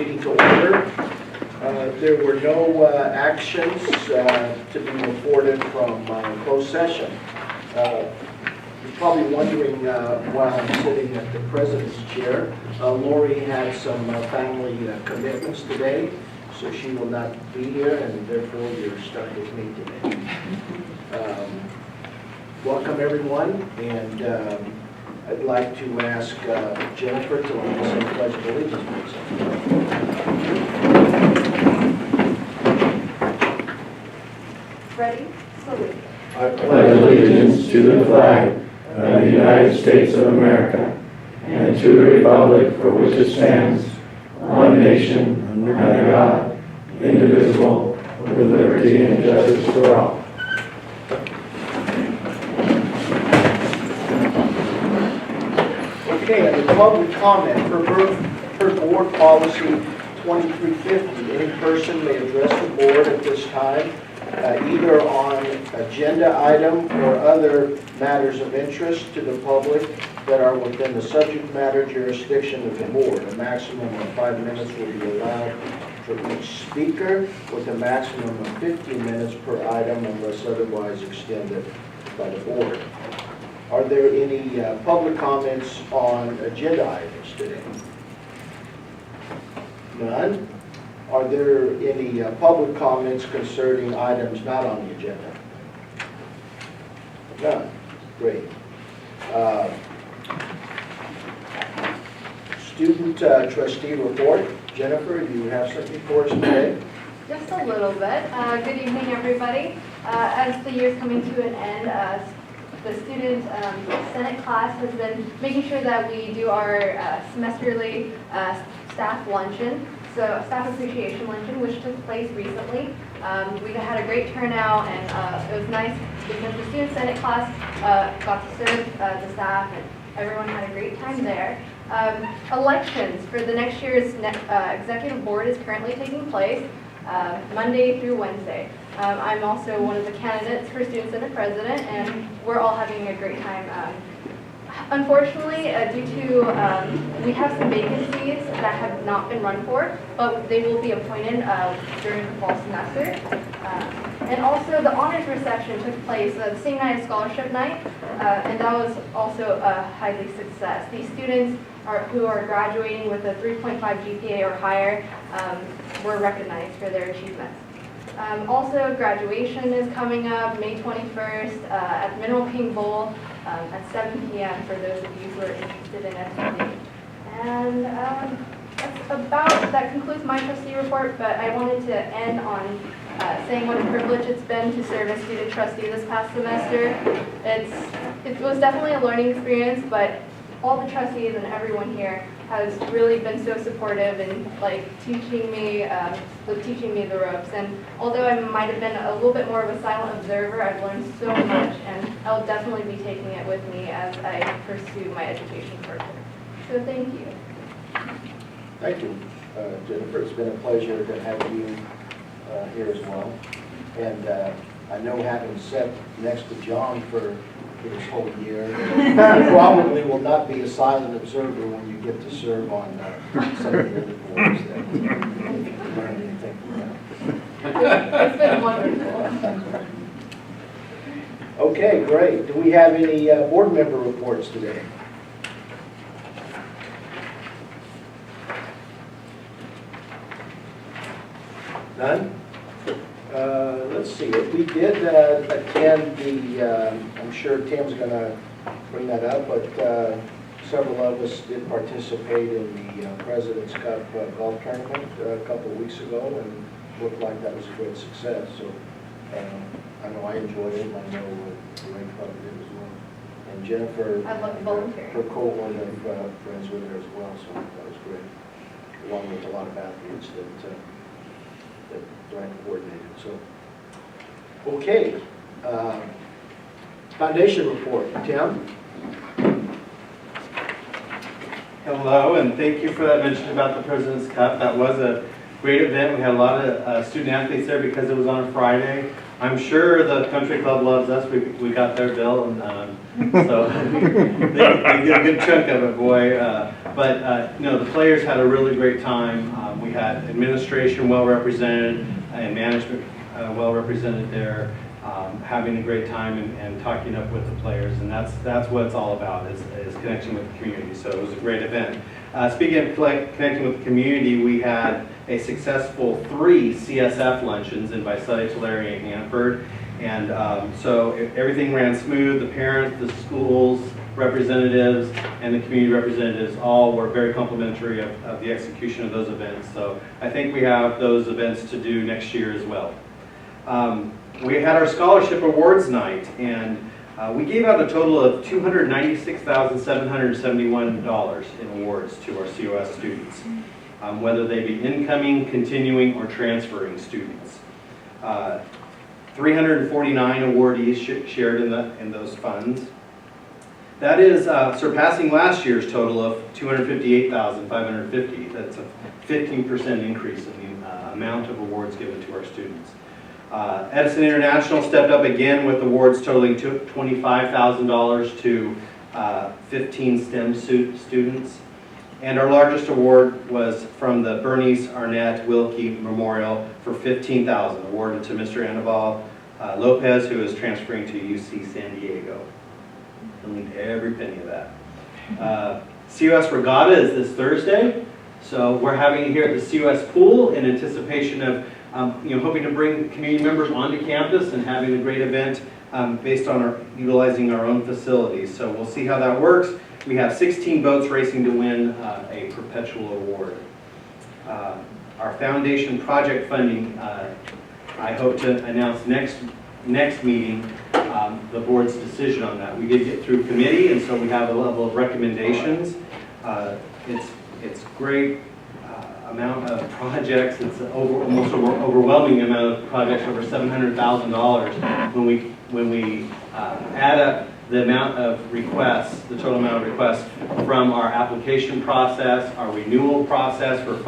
meeting to order. There were no actions to be reported from closed session. You're probably wondering why I'm sitting at the president's chair. Lori had some family commitments today, so she will not be here, and therefore you're stuck with me today. Welcome everyone, and I'd like to ask Jennifer to lead us in the Pledge of Allegiance, please. Ready? Salute. I pledge allegiance to the flag of the United States of America and to the republic for which it stands, one nation, under God, indivisible, with liberty and justice for all. Okay, under public comment, per board policy 2350, any person may address the board at this time, either on agenda item or other matters of interest to the public that are within the subject matter jurisdiction of the board. A maximum of 5 minutes will be allowed for each speaker, with a maximum of 15 minutes per item unless otherwise extended by the board. Are there any public comments on agenda items today? None? Are there any public comments concerning items not on the agenda? None. Great. Student trustee report. Jennifer, do you have something for us today? Just a little bit. Good evening, everybody. As the year's coming to an end, the student Senate class has been making sure that we do our semesterly staff luncheon. So staff appreciation luncheon, which took place recently. We had a great turnout, and it was nice because the student Senate class got to serve the staff, and everyone had a great time there. Elections for the next year's executive board is currently taking place Monday through Wednesday. I'm also one of the candidates for student senate president, and we're all having a great time. Unfortunately, due to we have some vacancies that have not been run for, but they will be appointed during the fall semester. And also the honors reception took place the same night as scholarship night, and that was also a highly success. These students who are graduating with a 3.5 GPA or higher were recognized for their achievements. Also, graduation is coming up May 21st at Mineral Ping Bowl at 7 p.m. for those of you who are interested in attending. And that concludes my trustee report, but I wanted to end on saying what a privilege it's been to serve as student trustee this past semester. It was definitely a learning experience, but all the trustees and everyone here has really been so supportive and teaching me the ropes. And although I might have been a little bit more of a silent observer, I've learned so much, and I'll definitely be taking it with me as I pursue my education further. So thank you. Thank you, Jennifer. It's been a pleasure to have you here as well. And I know, having sat next to John for this whole year, you probably will not be a silent observer when you get to serve on some of the other boards that if you learn anything from that. It's been wonderful. Okay, great. Do we have any board member reports today? None? Let's see, if we did attend the, I'm sure Tim's going to bring that up, but several of us did participate in the President's Cup golf tournament a couple of weeks ago, and looked like that was a great success. So I know I enjoyed it, and I know the Ray Club did as well. And Jennifer, I'd love to volunteer. her cohort of friends were there as well, so that was great, along with a lot of athletes that Ryan coordinated. So, okay, foundation report, Tim. Hello, and thank you for that mention about the President's Cup. That was a great event. We had a lot of student athletes there because it was on a Friday. I'm sure the country club loves us. We got their bill, and so they did a good chunk of it, boy. But But no, the players had a really great time. We had administration well represented and management well represented there, having a great time and talking up with the players, and that's what it's all about, is connection with the community. So it was a great event. Speaking of connecting with the community, we had a successful 3 CSF luncheons in Visalia, Tulare, and Hanford. And so everything ran smooth. The parents, the schools, representatives, and the community representatives all were very complimentary of the execution of those events. So I think we have those events to do next year as well. We had our scholarship awards night, and we gave out a total of $296,771 in awards to our COS students, whether they be incoming, continuing, or transferring students. 349 awardees shared in those funds. That is surpassing last year's total of $258,550. That's a 15% increase in the amount of awards given to our students. Edison International stepped up again with awards totaling $25,000 to 15 STEM students. And our largest award was from the Bernice Arnett Wilkie Memorial for $15,000, awarded to Mr. Anibal Lopez, who is transferring to UC San Diego. I need every penny of that. COS Regatta is this Thursday, so we're having it here at the COS pool in anticipation of hoping to bring community members onto campus and having a great event based on utilizing our own facilities. So we'll see how that works. We have 16 boats racing to win a perpetual award. Our foundation project funding, I hope to announce next meeting the board's decision on that. We did get through committee, and so we have a level of recommendations. It's great amount of projects. It's almost overwhelming amount of projects, over $700,000 when we add up the amount of requests, the total amount of requests from our application process, our renewal process for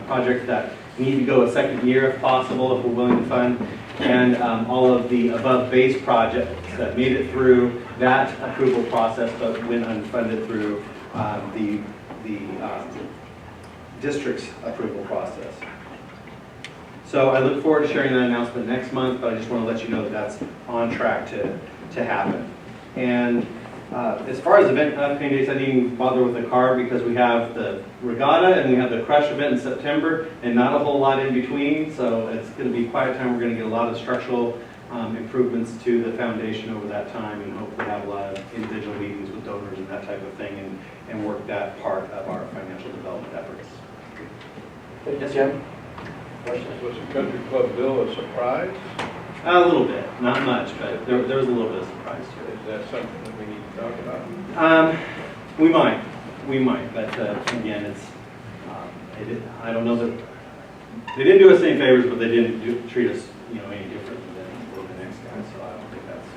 projects that need to go a second year if possible, if we're willing to fund, and all of the above base projects that made it through that approval process but went unfunded through the district's approval process. So I look forward to sharing that announcement next month, but I just want to let you know that that's on track to happen. And as far as event upcoming dates, I didn't even bother with the card because we have the regatta and we have the crush event in September and not a whole lot in between, so it's going to be quite a time. We're going to get a lot of structural improvements to the foundation over that time, and hopefully have a lot of individual meetings with donors and that type of thing, and work that part of our financial development efforts. Yes, Jim? Was the country club bill a surprise? A little bit, not much, but there was a little bit of surprise to it. Is that something that we need to talk about? We might, but again, it's, I don't know that, they didn't do us any favors, but they didn't treat us, any different than the next guy, so I don't think that's.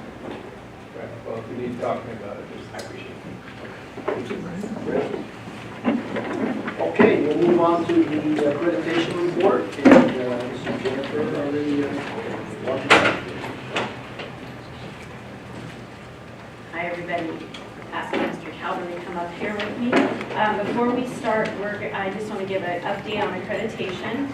Right. Well, if we need talking about it, I appreciate Okay, we'll move on to the accreditation report. And Mr. Jennifer, are they watching? Hi, everybody. Ask Mr. Calvin to come up here with me. Before we start work, I just want to give an update on accreditation.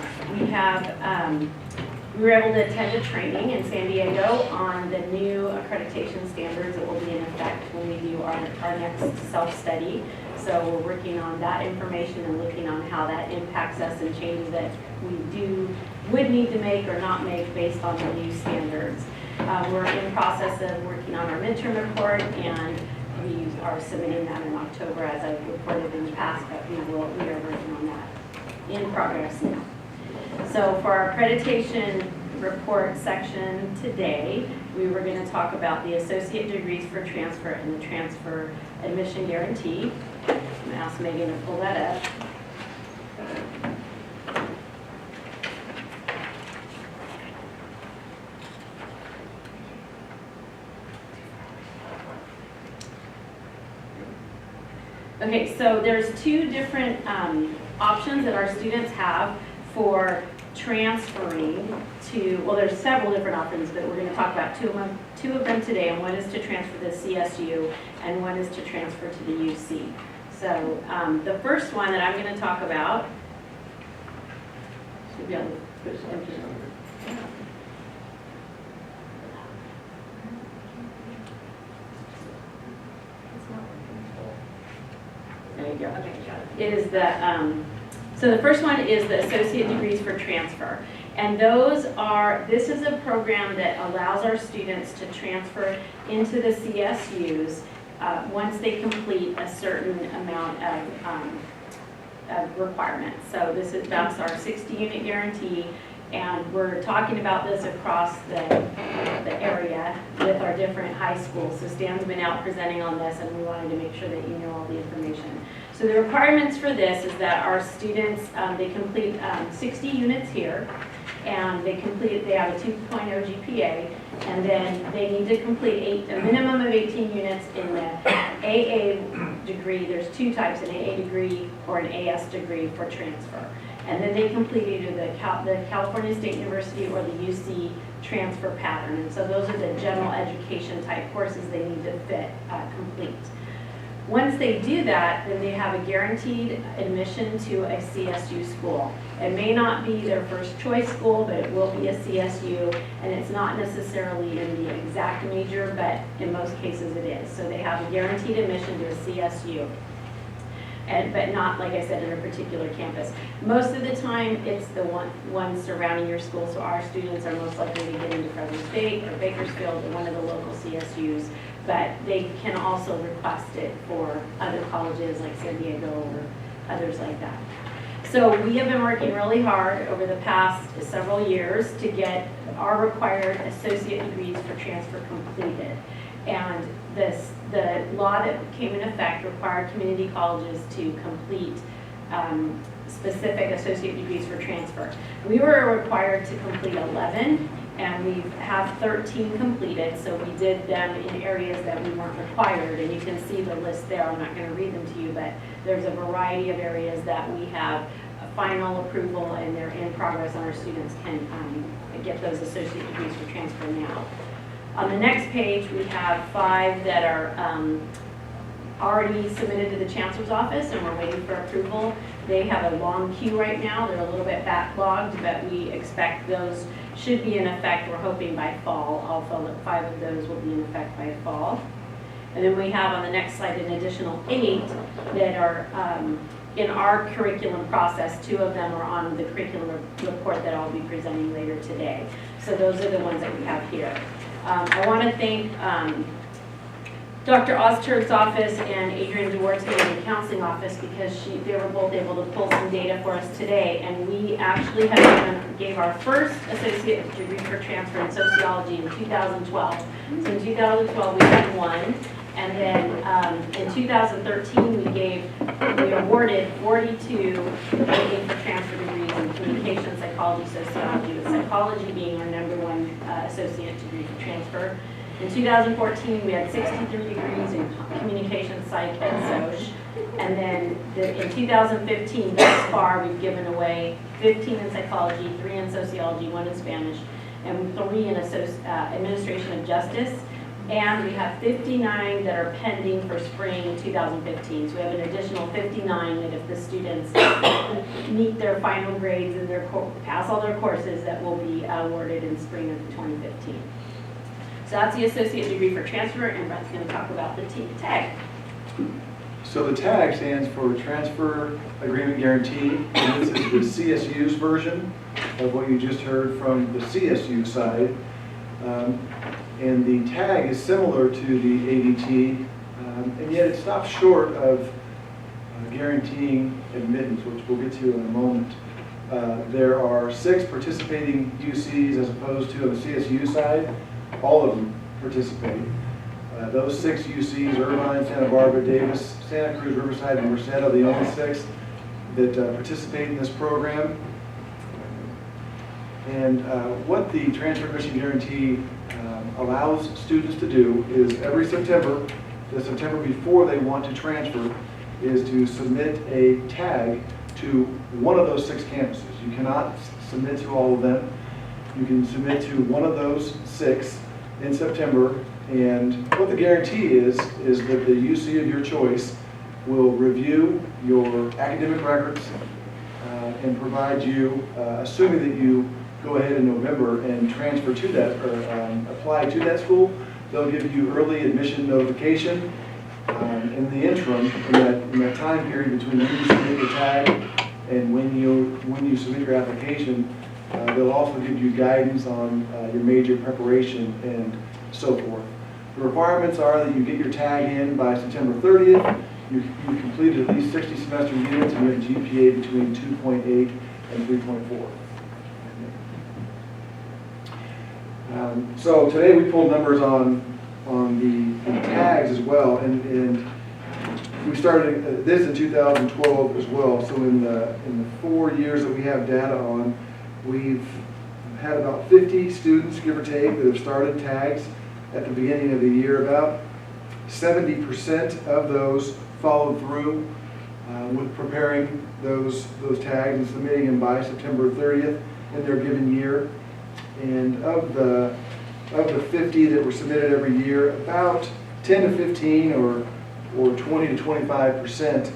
We were able to attend a training in San Diego on the new accreditation standards that will be in effect when we do our next self-study. So we're working on that information and looking on how that impacts us and changes that we would need to make or not make based on the new standards. We're in process of working on our midterm report, and we are submitting that in October, as I've reported in the past, but we are working on that in progress now. So for our accreditation report section today, we were going to talk about the associate degrees for transfer and the transfer admission guarantee. I'm going to ask Megan to pull that up. Okay, so there's two different options that our students have for transferring to, well, there's several different options, but we're going to talk about two of them today, and one is to transfer to CSU and one is to transfer to the UC. So the first one that I'm going to talk about should be on the push enter. There you go. It is the, so the first one is the associate degrees for transfer. And those are, this is a program that allows our students to transfer into the CSUs once they complete a certain amount of requirements. So that's our 60-unit guarantee. And we're talking about this across the area with our different high schools. So Stan's been out presenting on this, and we wanted to make sure that you know all the information. So the requirements for this is that our students, they complete 60 units here, and they have a 2.0 GPA, and then they need to complete a minimum of 18 units in the AA degree. There's two types, an AA degree or an AS degree for transfer. And then they complete either the California State University or the UC transfer pattern. And so those are the general education type courses they need to complete. Once they do that, then they have a guaranteed admission to a CSU school. It may not be their first choice school, but it will be a CSU, and it's not necessarily in the exact major, but in most cases it is. So they have a guaranteed admission to a CSU. But not, like I said, in a particular campus. Most of the time, it's the one surrounding your school, so our students are most likely to get into Fresno State or Bakersfield or one of the local CSUs, but they can also request it for other colleges like San Diego or others like that. So we have been working really hard over the past several years to get our required associate degrees for transfer completed. And the law that came in effect required community colleges to complete specific associate degrees for transfer. We were required to complete 11, and we have 13 completed, so we did them in areas that we weren't required, and you can see the list there. I'm not going to read them to you, but there's a variety of areas that we have final approval and they're in progress, and our students can get those associate degrees for transfer now. On the next page, we have 5 that are already submitted to the Chancellor's office, and we're waiting for approval. They have a long queue right now. They're a little bit backlogged, but we expect those should be in effect, we're hoping, by fall. All 5 of those will be in effect by fall. And then we have on the next slide an additional 8 that are in our curriculum process. 2 of them are on the curriculum report that I'll be presenting later today. So those are the ones that we have here. I want to thank Dr. Ozturk's office and Adrienne Duarte in the counseling office, because they were both able to pull some data for us today. And we actually gave our first associate degree for transfer in sociology in 2012. So in 2012 we had 1. And then in 2013 we awarded 42 waiting for transfer degrees in communication, psychology, sociology, with psychology being our #1 associate degree for transfer. In 2014 we had 63 degrees in communication, psych, and soc. And then in 2015 thus far we've given away 15 in psychology, 3 in sociology, 1 in Spanish, and 3 in administration of justice. And we have 59 that are pending for spring 2015. So we have an additional 59 that if the students meet their final grades and pass all their courses, that will be awarded in spring of 2015. So that's the associate degree for transfer, and Brett's going to talk about the TAG. So the TAG stands for Transfer Agreement Guarantee, and this is the CSU's version of what you just heard from the CSU side. And the TAG is similar to the ADT, and yet it stops short of guaranteeing admittance, which we'll get to in a moment. There are 6 participating UCs as opposed to on the CSU side. All of them participate. Those 6 UCs, Irvine, Santa Barbara, Davis, Santa Cruz, Riverside, and Merced, are the only 6 that participate in this program. And what the Transfer Admission Guarantee allows students to do is every September, the September before they want to transfer, is to submit a TAG to one of those 6 campuses. You cannot submit to all of them. You can submit to one of those 6 in September, and what the guarantee is that the UC of your choice will review your academic records and provide you, assuming that you go ahead in November and transfer to that, or apply to that school, they'll give you early admission notification. In the interim, in that time period between when you submit your tag and when you submit your application, they'll also give you guidance on your major preparation and so forth. The requirements are that you get your tag in by September 30th, you completed at least 60 semester units, and you have a GPA between 2.8 and 3.4. So today we pulled numbers on the tags as well, and we started this in 2012 as well. So in the 4 years that we have data on, we've had about 50 students, give or take, that have started tags at the beginning of the year. About 70% of those followed through with preparing those tags and submitting them by September 30th in their given year. And of the 50 that were submitted every year, about 10 to 15 or 20 to 25%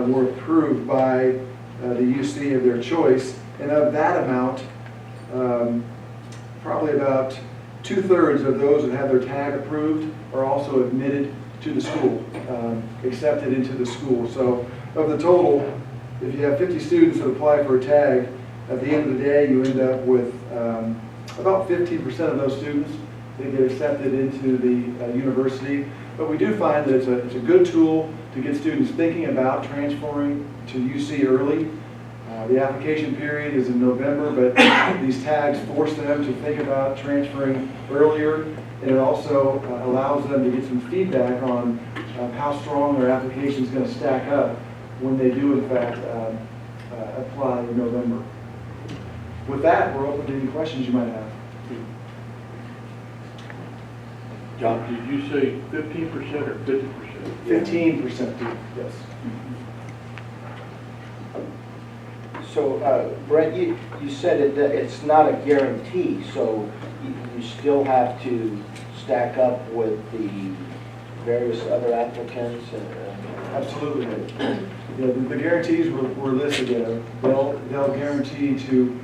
were approved by the UC of their choice. And of that amount, probably about 2/3 of those that have their tag approved are also admitted to the school, accepted into the school. So of the total, if you have 50 students that apply for a tag, at the end of the day, you end up with about 15% of those students that get accepted into the university. But we do find that it's a good tool to get students thinking about transferring to UC early. The application period is in November, but these tags force them to think about transferring earlier, and it also allows them to get some feedback on how strong their application is going to stack up when they do in fact apply in November. With that, we're open to any questions you might have. John, did you say 15% or 50%? 15%, yes. So, Brent, you said that it's not a guarantee, so you still have to stack up with the various other applicants? Absolutely. Yeah, the guarantees were listed there. They'll guarantee to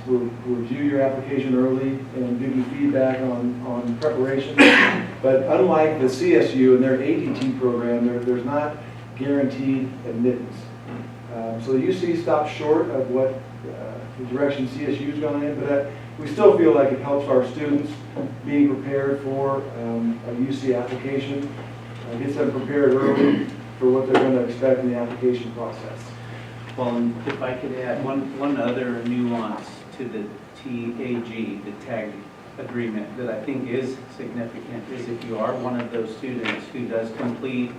review your application early and give you feedback on preparation. But unlike the CSU and their ADT program, there's not guaranteed admittance. So the UC stops short of what the direction CSU is going in, but we still feel like it helps our students being prepared for a UC application, gets them prepared early for what they're going to expect in the application process. Well, and if I could add one other nuance to the TAG, the tag agreement, that I think is significant, is if you are one of those students who does complete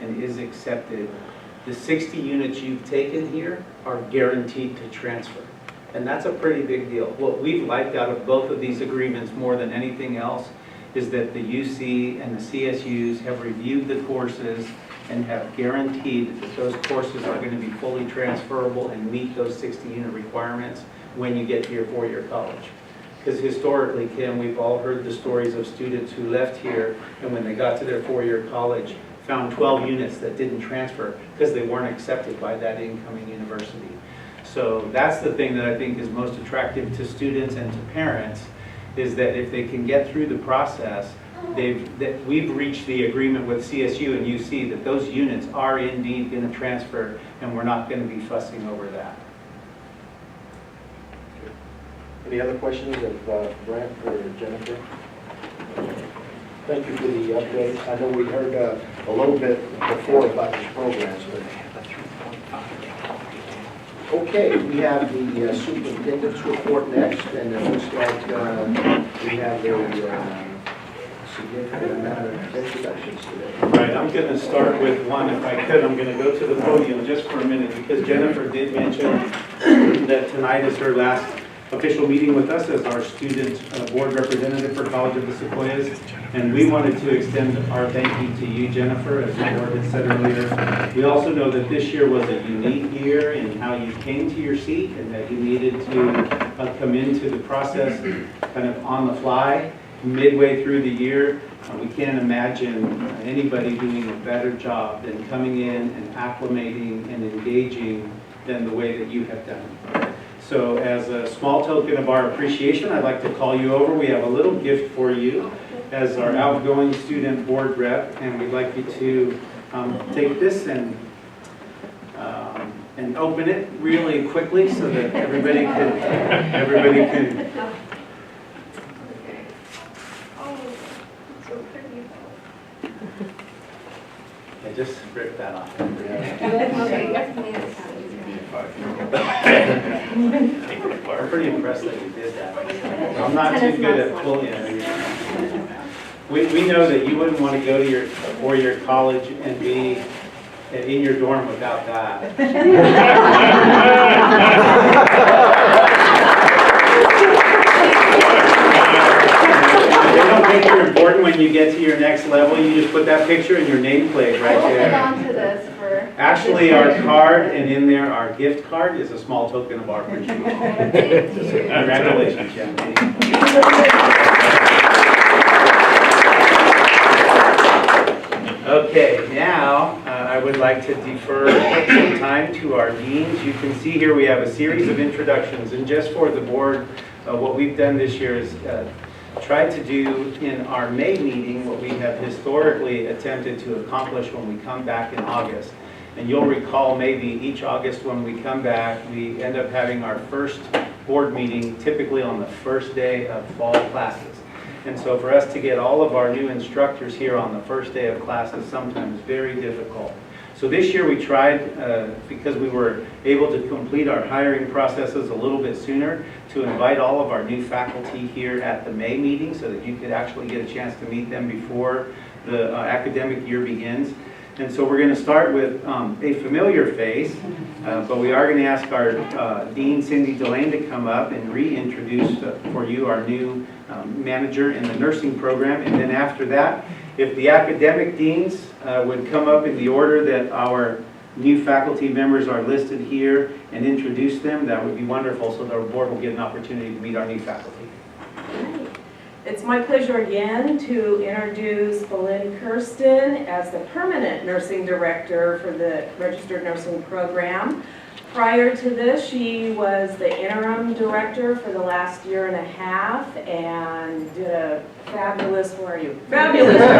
and is accepted, the 60 units you've taken here are guaranteed to transfer. And that's a pretty big deal. What we've liked out of both of these agreements more than anything else is that the UC and the CSUs have reviewed the courses and have guaranteed that those courses are going to be fully transferable and meet those 60-unit requirements when you get to your four-year college. Because historically, Kim, we've all heard the stories of students who left here and when they got to their four-year college, found 12 units that didn't transfer because they weren't accepted by that incoming university. So that's the thing that I think is most attractive to students and to parents, is that if they can get through the process, that we've reached the agreement with CSU and UC that those units are indeed going to transfer, and we're not going to be fussing over that. Any other questions of Brent or Jennifer? Thank you for the update. I know we heard a little bit before about these programs, but okay, we have the superintendent's report next, and it looks like we have a significant amount of introductions today. Right, I'm going to start with one, if I could. I'm going to go to the podium just for a minute because Jennifer did mention that tonight is her last official meeting with us as our student board representative for College of the Sequoias. And we wanted to extend our thank you to you, Jennifer, as the board had said earlier. We also know that this year was a unique year in how you came to your seat and that you needed to come into the process kind of on the fly. midway through the year. We can't imagine anybody doing a better job than coming in and acclimating and engaging than the way that you have done. So as a small token of our appreciation, I'd like to call you over. We have a little gift for you as our outgoing student board rep, and we'd like you to take this and open it really quickly so that everybody can. Yeah, just rip that off. I'm pretty impressed that you did that. I'm not too good at pulling it. We know that you wouldn't want to go to your four-year college and be in your dorm without that. They don't think you're important when you get to your next level. You just put that picture and your nameplate right Hold there. on to this for. Actually, our card, and in there, our gift card is a small token of our appreciation. Congratulations, young lady. Okay, now I would like to defer some time to our deans. You can see here we have a series of introductions, and just for the board, what we've done this year is tried to do in our May meeting what we have historically attempted to accomplish when we come back in August. And you'll recall maybe each August when we come back, we end up having our first board meeting typically on the first day of fall classes. And so for us to get all of our new instructors here on the first day of class is sometimes very difficult. So this year we tried, because we were able to complete our hiring processes a little bit sooner, to invite all of our new faculty here at the May meeting so that you could actually get a chance to meet them before the academic year begins. And so we're going to start with a familiar face, but we are going to ask our Dean Cindy Delane to come up and reintroduce for you our new manager in the nursing program. And then after that, if the academic deans would come up in the order that our new faculty members are listed here and introduce them, that would be wonderful, so the board will get an opportunity to meet our new faculty. It's my pleasure again to introduce Belinda Kirsten as the permanent nursing director for the registered nursing program. Prior to this, she was the interim director for the last year and a half and did a fabulous, where are you? Fabulous job. I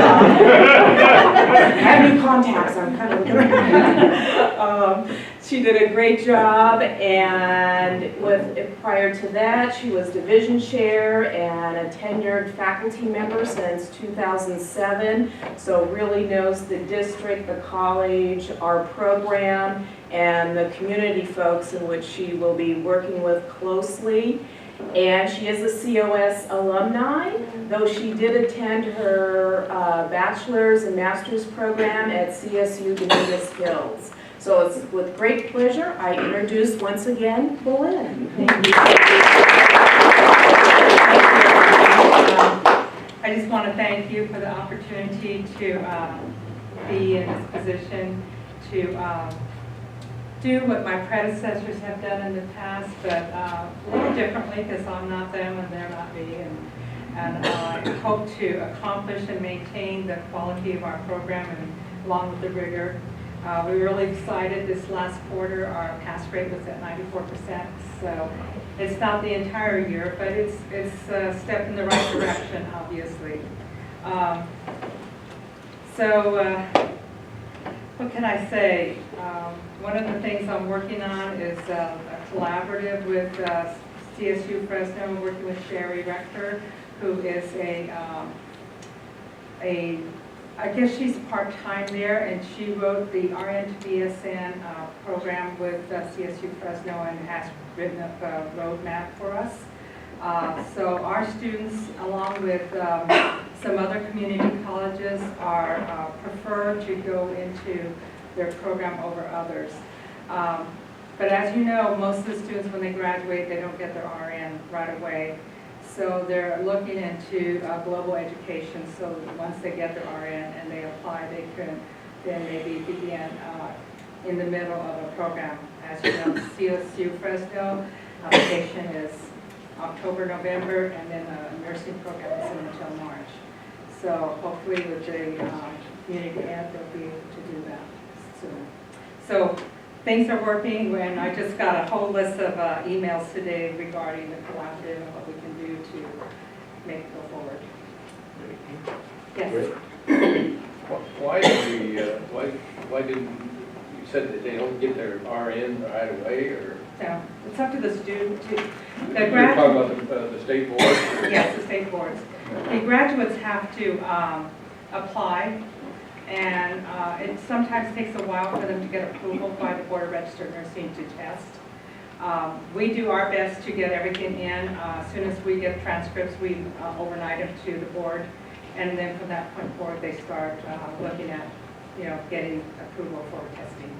have new contacts, I'm kind of looking around. She did a great job, and prior to that, she was division chair and a tenured faculty member since 2007, so really knows the district, the college, our program, and the community folks in which she will be working with closely. And she is a COS alumni, though she did attend her bachelor's and master's program at CSU Dominguez Hills. So it's with great pleasure I introduce once again Belinda. Thank you. I just want to thank you for the opportunity to be in this position to do what my predecessors have done in the past, but a little differently because I'm not them and they're not me. And I hope to accomplish and maintain the quality of our program and along with the rigor. We were really excited this last quarter. Our pass rate was at 94%, so it's not the entire year, but it's a step in the right direction, obviously. What can I say? One of the things I'm working on is a collaborative with CSU Fresno, working with Sherry Rector, who is I guess she's part-time there, and she wrote the RN to BSN program with CSU Fresno and has written up a roadmap for us. So our students, along with some other community colleges, are preferred to go into their program over others. But as you know, most of the students, when they graduate, they don't get their RN right away. So they're looking into global education, so once they get their RN and they apply, they can then maybe begin in the middle of a program. As you know, CSU Fresno application is October, November, and then the nursing program isn't until March. So hopefully with the community ed, they'll be able to do that soon. So things are working, and I just got a whole list of emails today regarding the collaborative and what we can do to make it go forward. Yes. Why didn't, you said that they don't get their RN right away, or? So it's up to the student to, the You're grad. talking about the state board? Yes, the state boards. The graduates have to apply, and it sometimes takes a while for them to get approval by the Board of Registered Nursing to test. We do our best to get everything in. As soon as we get transcripts, we overnight them to the board, and then from that point forward, they start looking at, getting approval for testing.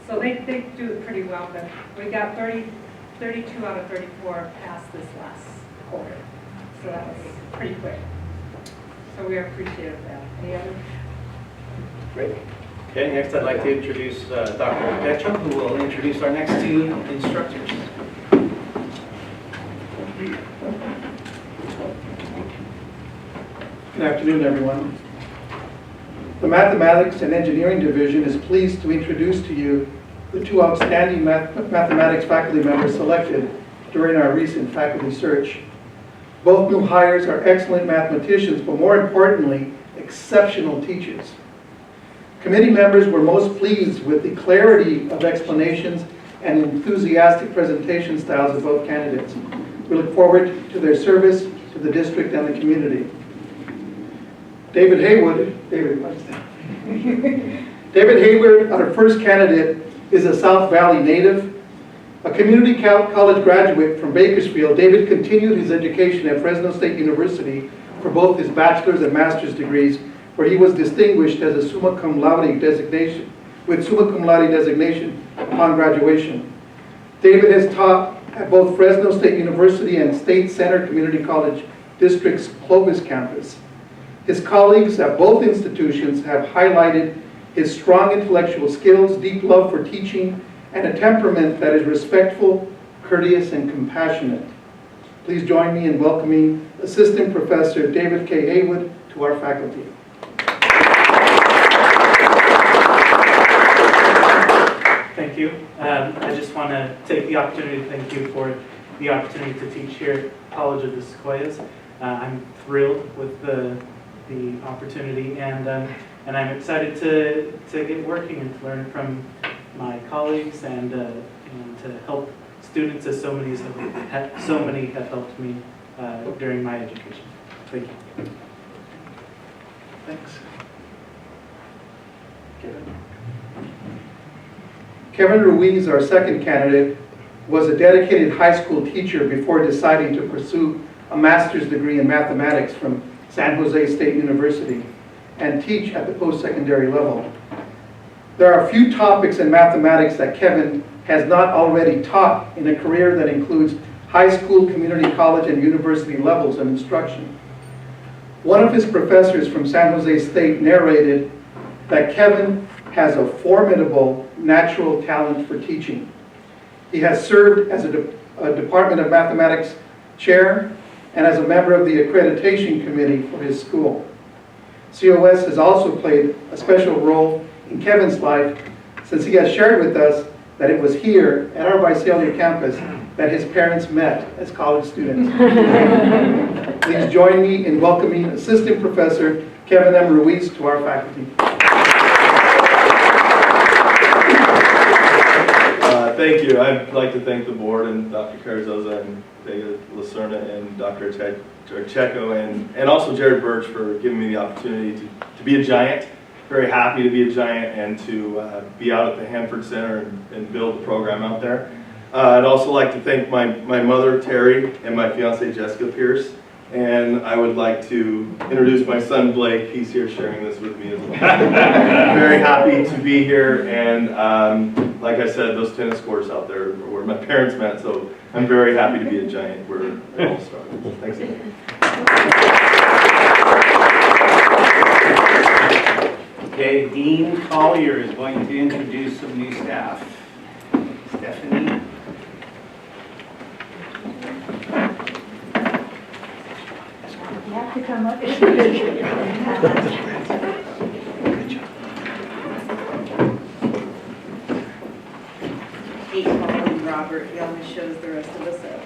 So they do it pretty well, but we got 32 out of 34 passed this last quarter. So that was pretty quick. So we are appreciative of that. Any other? Great. Okay, next I'd like to introduce Dr. Petra, who will introduce our next two instructors. Good afternoon, everyone. The Mathematics and Engineering Division is pleased to introduce to you the two outstanding mathematics faculty members selected during our recent faculty search. Both new hires are excellent mathematicians, but more importantly, exceptional teachers. Committee members were most pleased with the clarity of explanations and enthusiastic presentation styles of both candidates. We look forward to their service to the district and the community. David Hayward, our first candidate, is a South Valley native. A community college graduate from Bakersfield, David continued his education at Fresno State University for both his bachelor's and master's degrees, where he was distinguished as a summa cum laude designation, upon graduation. David has taught at both Fresno State University and State Center Community College District's Clovis campus. His colleagues at both institutions have highlighted his strong intellectual skills, deep love for teaching, and a temperament that is respectful, courteous, and compassionate. Please join me in welcoming Assistant Professor David K. Haywood to our faculty. Thank you. I just want to take the opportunity to thank you for the opportunity to teach here at College of the Sequoias. I'm thrilled with the opportunity, and I'm excited to get working and to learn from my colleagues and to help students, as so many have helped me during my education. Thank you. Thanks. Kevin Ruiz, our second candidate, was a dedicated high school teacher before deciding to pursue a master's degree in mathematics from San Jose State University and teach at the post-secondary level. There are few topics in mathematics that Kevin has not already taught in a career that includes high school, community college, and university levels of instruction. One of his professors from San Jose State narrated that Kevin has a formidable natural talent for teaching. He has served as a Department of Mathematics chair and as a member of the accreditation committee for his school. COS has also played a special role in Kevin's life, since he has shared with us that it was here at our Visalia campus that his parents met as college students. Please join me in welcoming Assistant Professor Kevin M. Ruiz to our faculty. Thank you. I'd like to thank the board and Dr. Carrizosa and Vega Lacerna and Dr. Checo and also Jared Birch for giving me the opportunity to be a giant. Very happy to be a giant and to be out at the Hanford Center and build the program out there. I'd also like to thank my mother, Terry, and my fiance, Jessica Pierce. And I would like to introduce my son, Blake. He's here sharing this with me as well. Very happy to be here. And like I said, those tennis courts out there are where my parents met. So I'm very happy to be a giant where it all started. Thanks again. Okay, Dean Collier is going to introduce some new staff. Stephanie. to come up. Kate, Paul, and Robert, he always shows the rest of us up.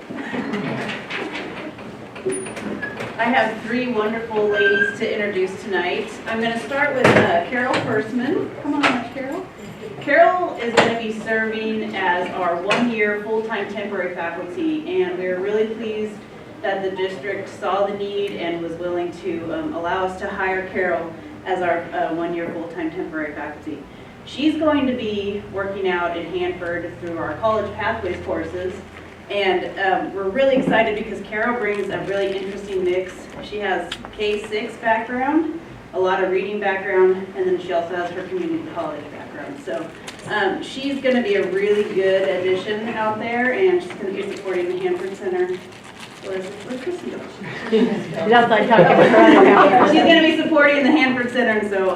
I have three wonderful ladies to introduce tonight. I'm going to start with Carol Firstman. Come on up, Carol. Carol is going to be serving as our one-year full-time temporary faculty, and we're really pleased that the district saw the need and was willing to allow us to hire Carol as our one-year full-time temporary faculty. She's going to be working out in Hanford through our College Pathways courses, and we're really excited because Carol brings a really interesting mix. She has K-6 background, a lot of reading background, and then she also has her community college background. So she's going to be a really good addition out there, and she's going to be supporting the Hanford Center. Where's Kristen going? She's outside talking. She's going to be supporting the Hanford Center, and so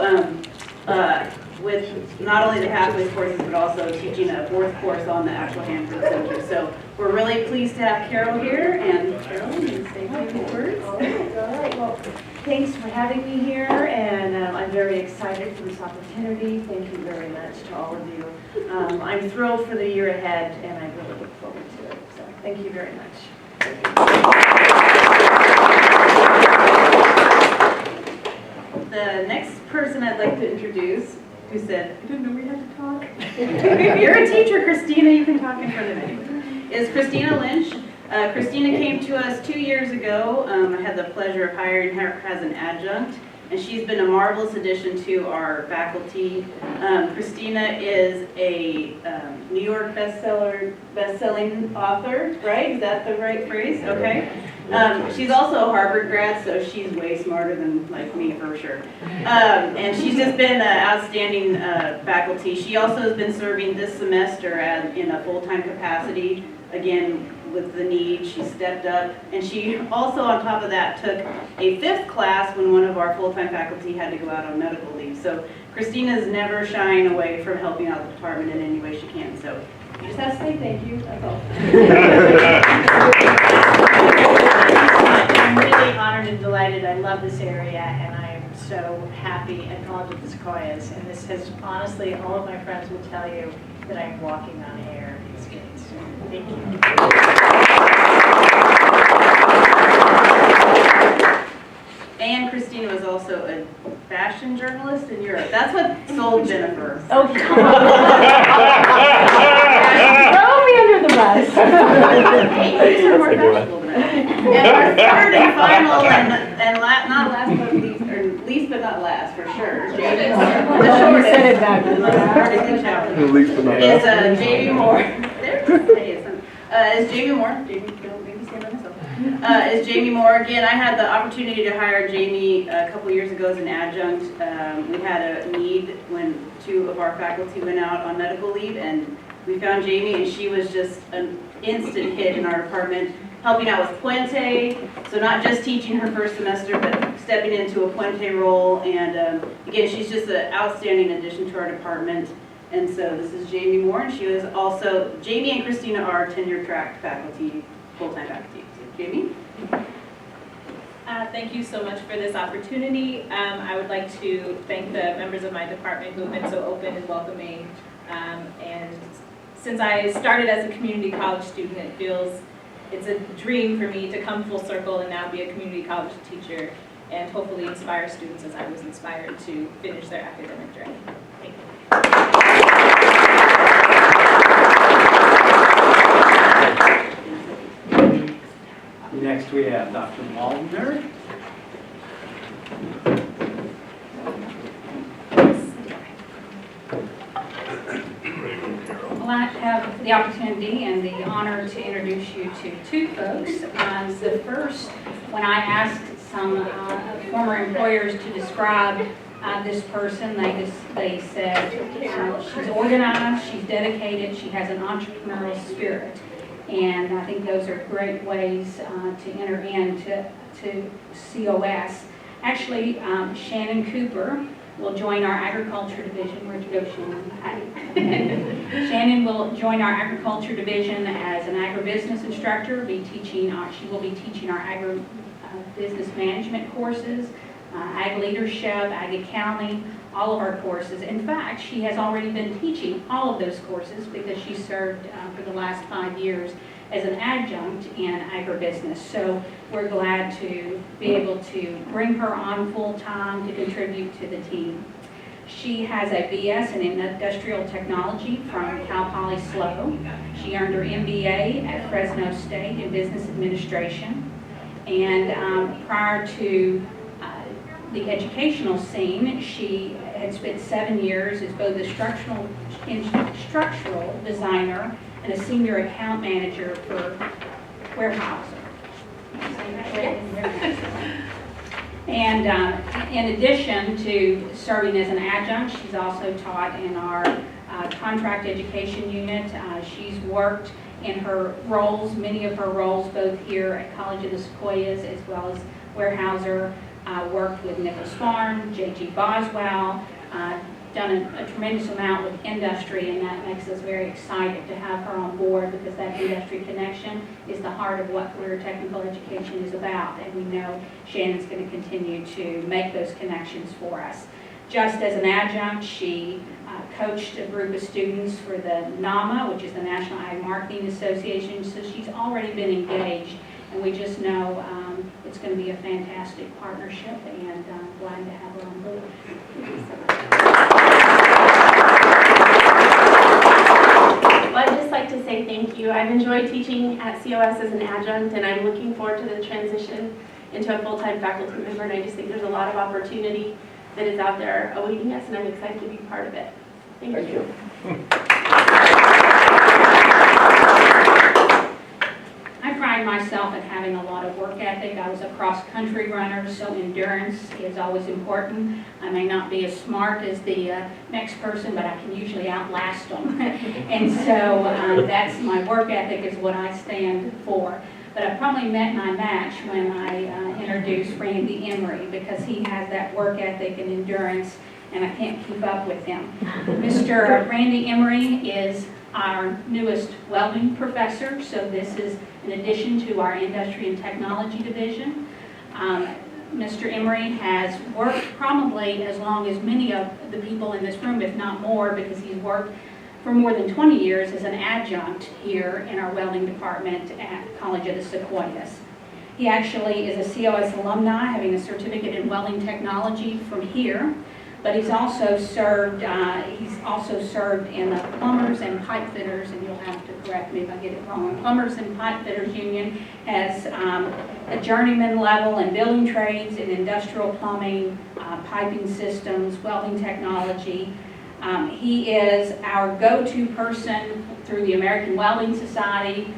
with not only the Pathways courses, but also teaching a fourth course on the actual Hanford Center. So we're really pleased to have Carol here, and Carol, you can say a few words. All right, well, thanks for having me here, and I'm very excited for this opportunity. Thank you very much to all of you. I'm thrilled for the year ahead, and I really look forward to it. So thank you very much. The next person I'd like to introduce, who said, I didn't know we had to talk. You're a teacher, Christina, you can talk in front of me. Is Christina Lynch. Christina came to us 2 years ago. I had the pleasure of hiring her as an adjunct, and she's been a marvelous addition to our faculty. Christina is a New York best-selling author, right? Is that the right phrase? Okay. She's also a Harvard grad, so she's way smarter than like me for sure. And she's just been an outstanding faculty. She also has been serving this semester in a full-time capacity. Again, with the need, she stepped up. And she also, on top of that, took a 5th class when one of our full-time faculty had to go out on medical leave. So Christina's never shying away from helping out the department in any way she can. So you just have to say thank you, that's all. I'm really honored and delighted. I love this area, and I am so happy at College of the Sequoias. And this has, honestly, all of my friends will tell you that I am walking on air these days. Thank you. And Christina was also a fashion journalist in Europe. That's what sold Jennifer. Oh, throw me under the bus. Hey, you're more fashionable than I am. And our third and final, and not last but least, or least but not last for sure, Jamie Moore. The shortest. Said it backwards. Least but not last. Is Jamie Moore. Is Jamie Moore. Don't make me stand by myself. Is Jamie Moore. Again, I had the opportunity to hire Jamie a couple years ago as an adjunct. We had a need when 2 of our faculty went out on medical leave, and we found Jamie, and she was just an instant hit in our department, helping out with Puente, so not just teaching her first semester, but stepping into a Puente role, and again, she's just an outstanding addition to our department. And so this is Jamie Moore, and she was also, Jamie and Christina are tenure track faculty, full-time faculty. So Jamie? Thank you so much for this opportunity. I would like to thank the members of my department who have been so open and welcoming. And since I started as a community college student, it's a dream for me to come full circle and now be a community college teacher and hopefully inspire students as I was inspired to finish their academic journey. Thank you. Next we have Dr. Waldner. Well, I have the opportunity and the honor to introduce you to 2 folks. The first, when I asked some former employers to describe this person, they said she's organized, she's dedicated, she has an entrepreneurial spirit. And I think those are great ways to enter into COS. Actually, Shannon Cooper will join our agriculture division. Where'd you go, Shannon? Shannon will join our agriculture division as an agribusiness instructor. She will be teaching our business management courses, ag leadership, ag accounting, all of our courses. In fact, she has already been teaching all of those courses because she served for the last 5 years as an adjunct in agribusiness. So we're glad to be able to bring her on full-time to contribute to the team. She has a BS in Industrial Technology from Cal Poly SLO. She earned her MBA at Fresno State in Business Administration. And prior to the educational scene, she had spent 7 years as both a structural designer and a senior account manager for Weyerhaeuser. And in addition to serving as an adjunct, she's also taught in our contract education unit. She's worked in her roles, many of her roles, both here at College of the Sequoias as well as Weyerhaeuser. Worked with Nichols Farm, J.G. Boswell, done a tremendous amount with industry, and that makes us very excited to have her on board because that industry connection is the heart of what career technical education is about, and we know Shannon's going to continue to make those connections for us. Just as an adjunct, she coached a group of students for the NAMA, which is the National Ag Marketing Association, so she's already been engaged, and we just know it's going to be a fantastic partnership, and glad to have her on board. Well, I'd just like to say thank you. I've enjoyed teaching at COS as an adjunct, and I'm looking forward to the transition into a full-time faculty member, and I just think there's a lot of opportunity that is out there awaiting us, and I'm excited to be part of it. Thank you. I pride myself in having a lot of work ethic. I was a cross-country runner, so endurance is always important. I may not be as smart as the next person, but I can usually outlast them. And so that's my work ethic is what I stand for. But I probably met my match when I introduced Randy Emery because he has that work ethic and endurance, and I can't keep up with him. Mr. Randy Emery is our newest welding professor, so this is in addition to our Industry and Technology Division. Mr. Emery has worked probably as long as many of the people in this room, if not more, because he's worked for more than 20 years as an adjunct here in our welding department at College of the Sequoias. He actually is a COS alumni, having a certificate in welding technology from here, but he's also served in the Plumbers and Pipe Fitters, and you'll have to correct me if I get it wrong, Plumbers and Pipe Fitters Union as a journeyman level in building trades and industrial plumbing, piping systems, welding technology. He is our go-to person through the American Welding Society,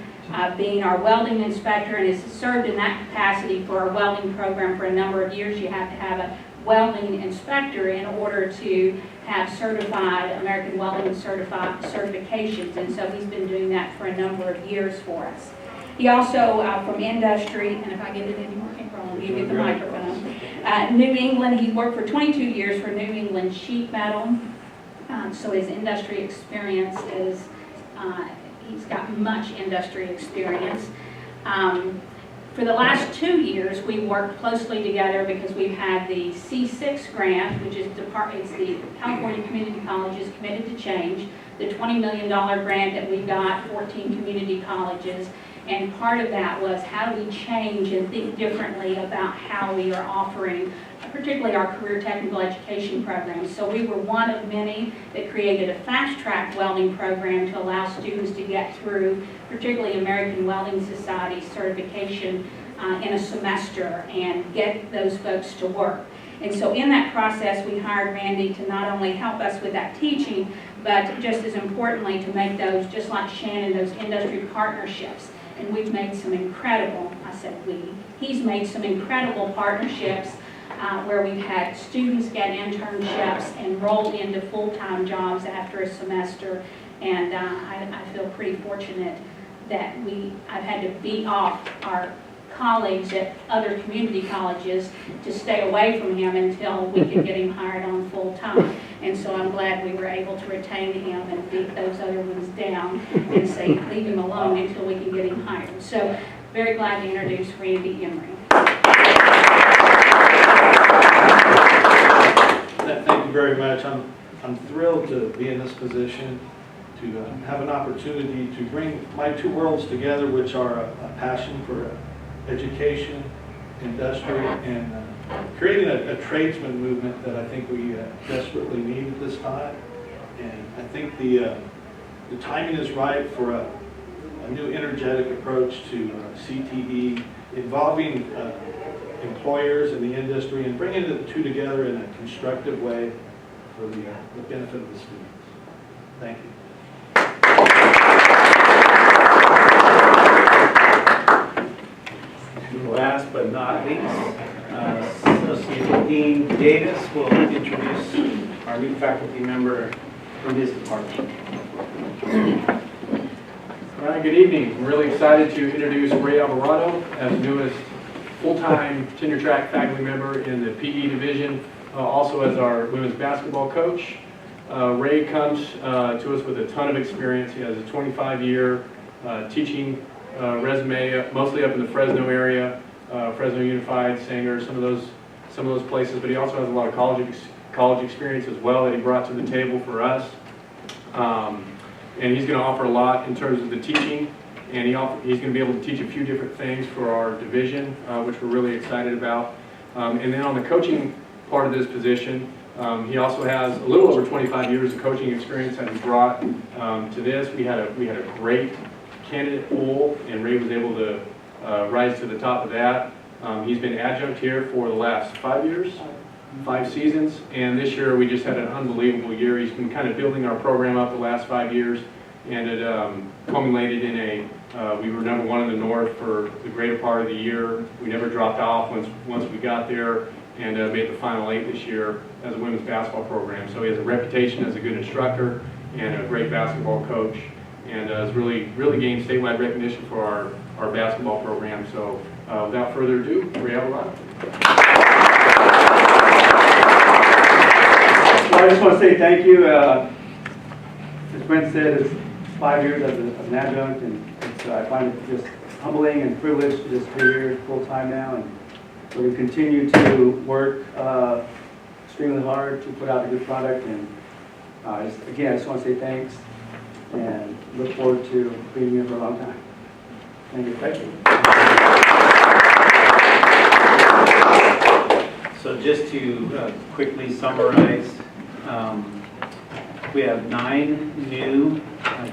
being our welding inspector, and has served in that capacity for our welding program for a number of years. You have to have a welding inspector in order to have certified American Welding certifications, and so he's been doing that for a number of years for us. He also, from industry, and if I get it anymore, you get the microphone. New England, he worked for 22 years for New England Sheet Metal, so his industry experience is, he's got much industry experience. For the last 2 years, we worked closely together because we've had the C6 grant, which is it's the California Community Colleges Committed to Change, the $20 million grant that we got, 14 community colleges. And part of that was how do we change and think differently about how we are offering, particularly our career technical education programs. So we were one of many that created a fast-track welding program to allow students to get through, particularly American Welding Society certification in a semester and get those folks to work. And so in that process, we hired Randy to not only help us with that teaching, but just as importantly to make those, just like Shannon, those industry partnerships. And we've made some incredible, I said he's made some incredible partnerships where we've had students get internships and roll into full-time jobs after a semester. And I feel pretty fortunate that I've had to beat off our colleagues at other community colleges to stay away from him until we could get him hired on full-time. And so I'm glad we were able to retain him and beat those other ones down and say, leave him alone until we can get him hired. So very glad to introduce Randy Emery. very much. I'm thrilled to be in this position, to have an opportunity to bring my two worlds together, which are a passion for education, industry, and creating a tradesman movement that I think we desperately need at this time. And I think the timing is right for a new energetic approach to CTE, involving employers and the industry and bringing the two together in a constructive way for the benefit of the students. Thank you. Last but not least, Associate Dean Davis will introduce our new faculty member from his department. All right, good evening. I'm really excited to introduce Ray Alvarado as newest full-time tenure track faculty member in the PE division, also as our women's basketball coach. Ray comes to us with a ton of experience. He has a 25-year teaching resume, mostly up in the Fresno area, Fresno Unified, Sanger, some of those places. But he also has a lot of college experience as well that he brought to the table for us. And he's going to offer a lot in terms of the teaching, and he's going to be able to teach a few different things for our division, which we're really excited about. And then on the coaching part of this position, he also has a little over 25 years of coaching experience that he brought to this. We had a great candidate pool, and Ray was able to rise to the top of that. He's been adjunct here for the last 5 years, 5 seasons, and this year we just had an unbelievable year. He's been kind of building our program up the last 5 years, and it culminated in we were number 1 in the North for the greater part of the year. We never dropped off once we got there, and made the Final 8 this year as a women's basketball program. So he has a reputation as a good instructor and a great basketball coach, and has really gained statewide recognition for our basketball program. So without further ado, Ray Alvarado. I just want to say thank you. As Brent said, it's 5 years as an adjunct, and I find it just humbling and privileged to just be here full time now, and we're going to continue to work extremely hard to put out a good product. And again, I just want to say thanks and look forward to being here for a long time. Thank you. Thank you. So just to quickly summarize, we have 9 new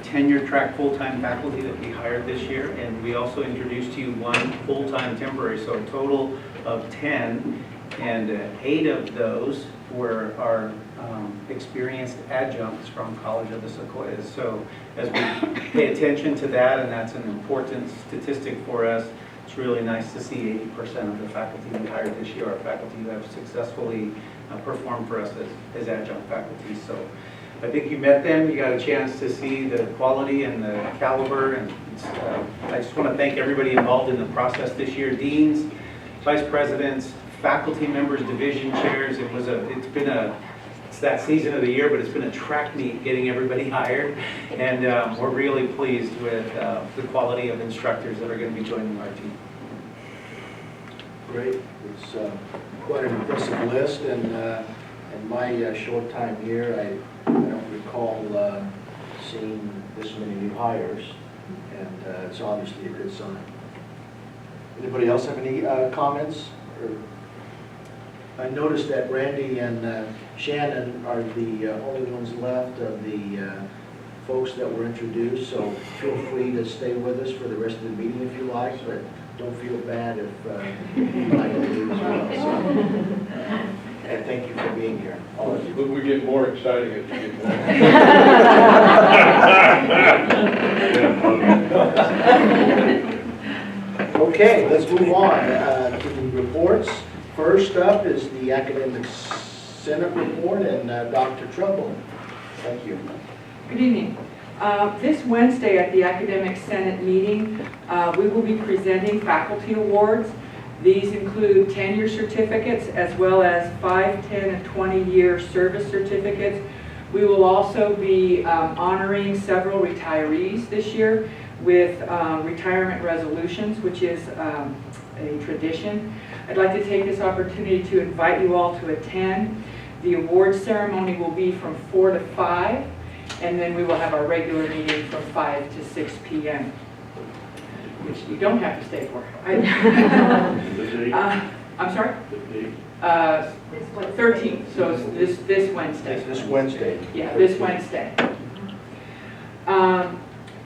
tenure track full-time faculty that we hired this year, and we also introduced to you 1 full-time temporary, so a total of 10, and 8 of those were our experienced adjuncts from College of the Sequoias. So as we pay attention to that, and that's an important statistic for us, it's really nice to see 80% of the faculty we hired this year are faculty who have successfully performed for us as adjunct faculty. So I think you met them, you got a chance to see the quality and the caliber, and I just want to thank everybody involved in the process this year, deans, vice presidents, faculty members, division chairs. It's that season of the year, but it's been a track meet getting everybody hired, and we're really pleased with the quality of instructors that are going to be joining our team. Great. It's quite an impressive list, and in my short time here, I don't recall seeing this many new hires, and it's obviously a good sign. Anybody else have any comments? I noticed that Randy and Shannon are the only ones left of the folks that were introduced, so feel free to stay with us for the rest of the meeting if you like, but don't feel bad if you might leave as well. So, and thank you for being here, all of you. But we get more exciting as you get more. Okay, let's move on to the reports. First up is the Academic Senate report, and Dr. Trouble. Thank you. Good evening. This Wednesday at the Academic Senate meeting, we will be presenting faculty awards. These include tenure certificates as well as 5, 10, and 20-year service certificates. We will also be honoring several retirees this year with retirement resolutions, which is a tradition. I'd like to take this opportunity to invite you all to attend. The award ceremony will be from 4 to 5, and then we will have our regular meeting from 5 to 6 p.m., which you don't have to stay for. I'm sorry? 13th, so it's this Wednesday. This Wednesday. Yeah, this Wednesday. Dr.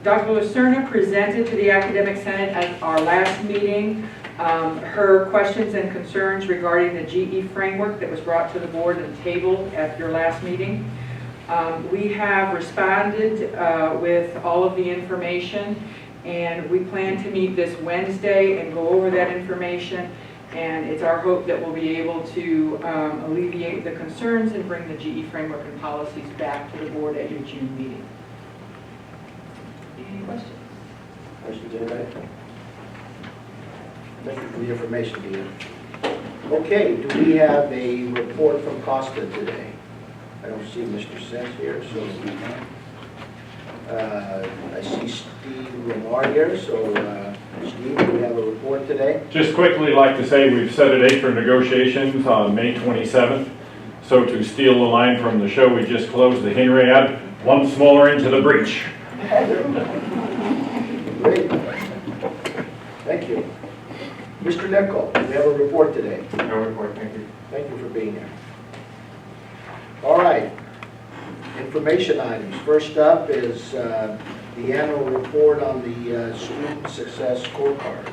Lucerna presented to the Academic Senate at our last meeting her questions and concerns regarding the GE framework that was brought to the board and tabled at your last meeting. We have responded with all of the information, and we plan to meet this Wednesday and go over that information, and it's our hope that we'll be able to alleviate the concerns and bring the GE framework and policies back to the board at your June meeting. Any questions? Questions, anybody? Thank you for the information, Dean. Okay, do we have a report from Costa today? I don't see Mr. Sens here, so I see Steve Lamar here, so Steve, do we have a report today? Just quickly like to say we've set a date for negotiations on May 27th. So to steal a line from the show we just closed, the Henry ad, one smaller into the breach. Great. Thank you. Mr. Nichol, we have a report today. No report, thank you. Thank you for being here. All right. Information items. First up is the annual report on the Student Success Scorecard.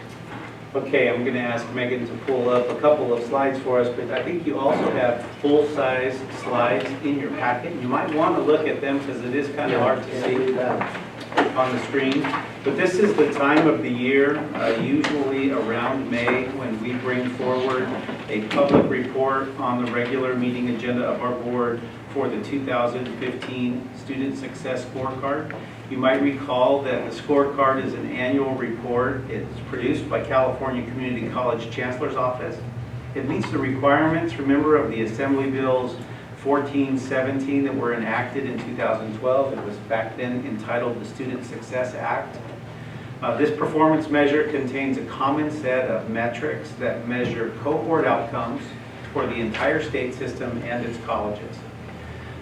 Okay, I'm going to ask Megan to pull up a couple of slides for us, but I think you also have full-size slides in your packet. You might want to look at them because it is kind of hard to see on the screen. But this is the time of the year, usually around May, when we bring forward a public report on the regular meeting agenda of our board for the 2015 Student Success Scorecard. You might recall that the scorecard is an annual report. It's produced by California Community College Chancellor's Office. It meets the requirements, remember, of the Assembly Bills 1417 that were enacted in 2012. It was back then entitled the Student Success Act. This performance measure contains a common set of metrics that measure cohort outcomes for the entire state system and its colleges.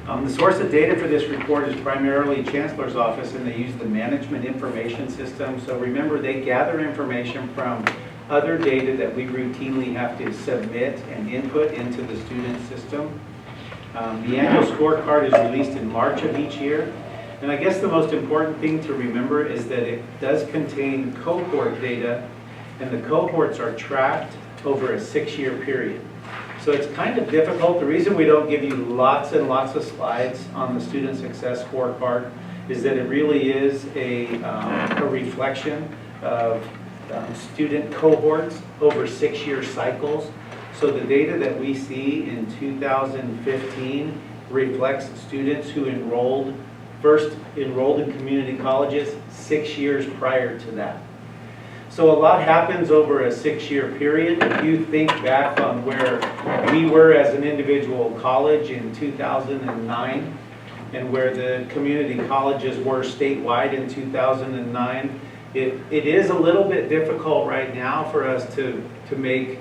The source of data for this report is primarily Chancellor's Office, and they use the Management Information System. So remember, they gather information from other data that we routinely have to submit and input into the student system. The annual scorecard is released in March of each year. And I guess the most important thing to remember is that it does contain cohort data, and the cohorts are tracked over a 6-year period. So it's kind of difficult. The reason we don't give you lots and lots of slides on the Student Success Scorecard is that it really is a reflection of student cohorts over 6-year cycles. So the data that we see in 2015 reflects students who first enrolled in community colleges 6 years prior to that. So a lot happens over a 6-year period. If you think back on where we were as an individual college in 2009 and where the community colleges were statewide in 2009, it is a little bit difficult right now for us to make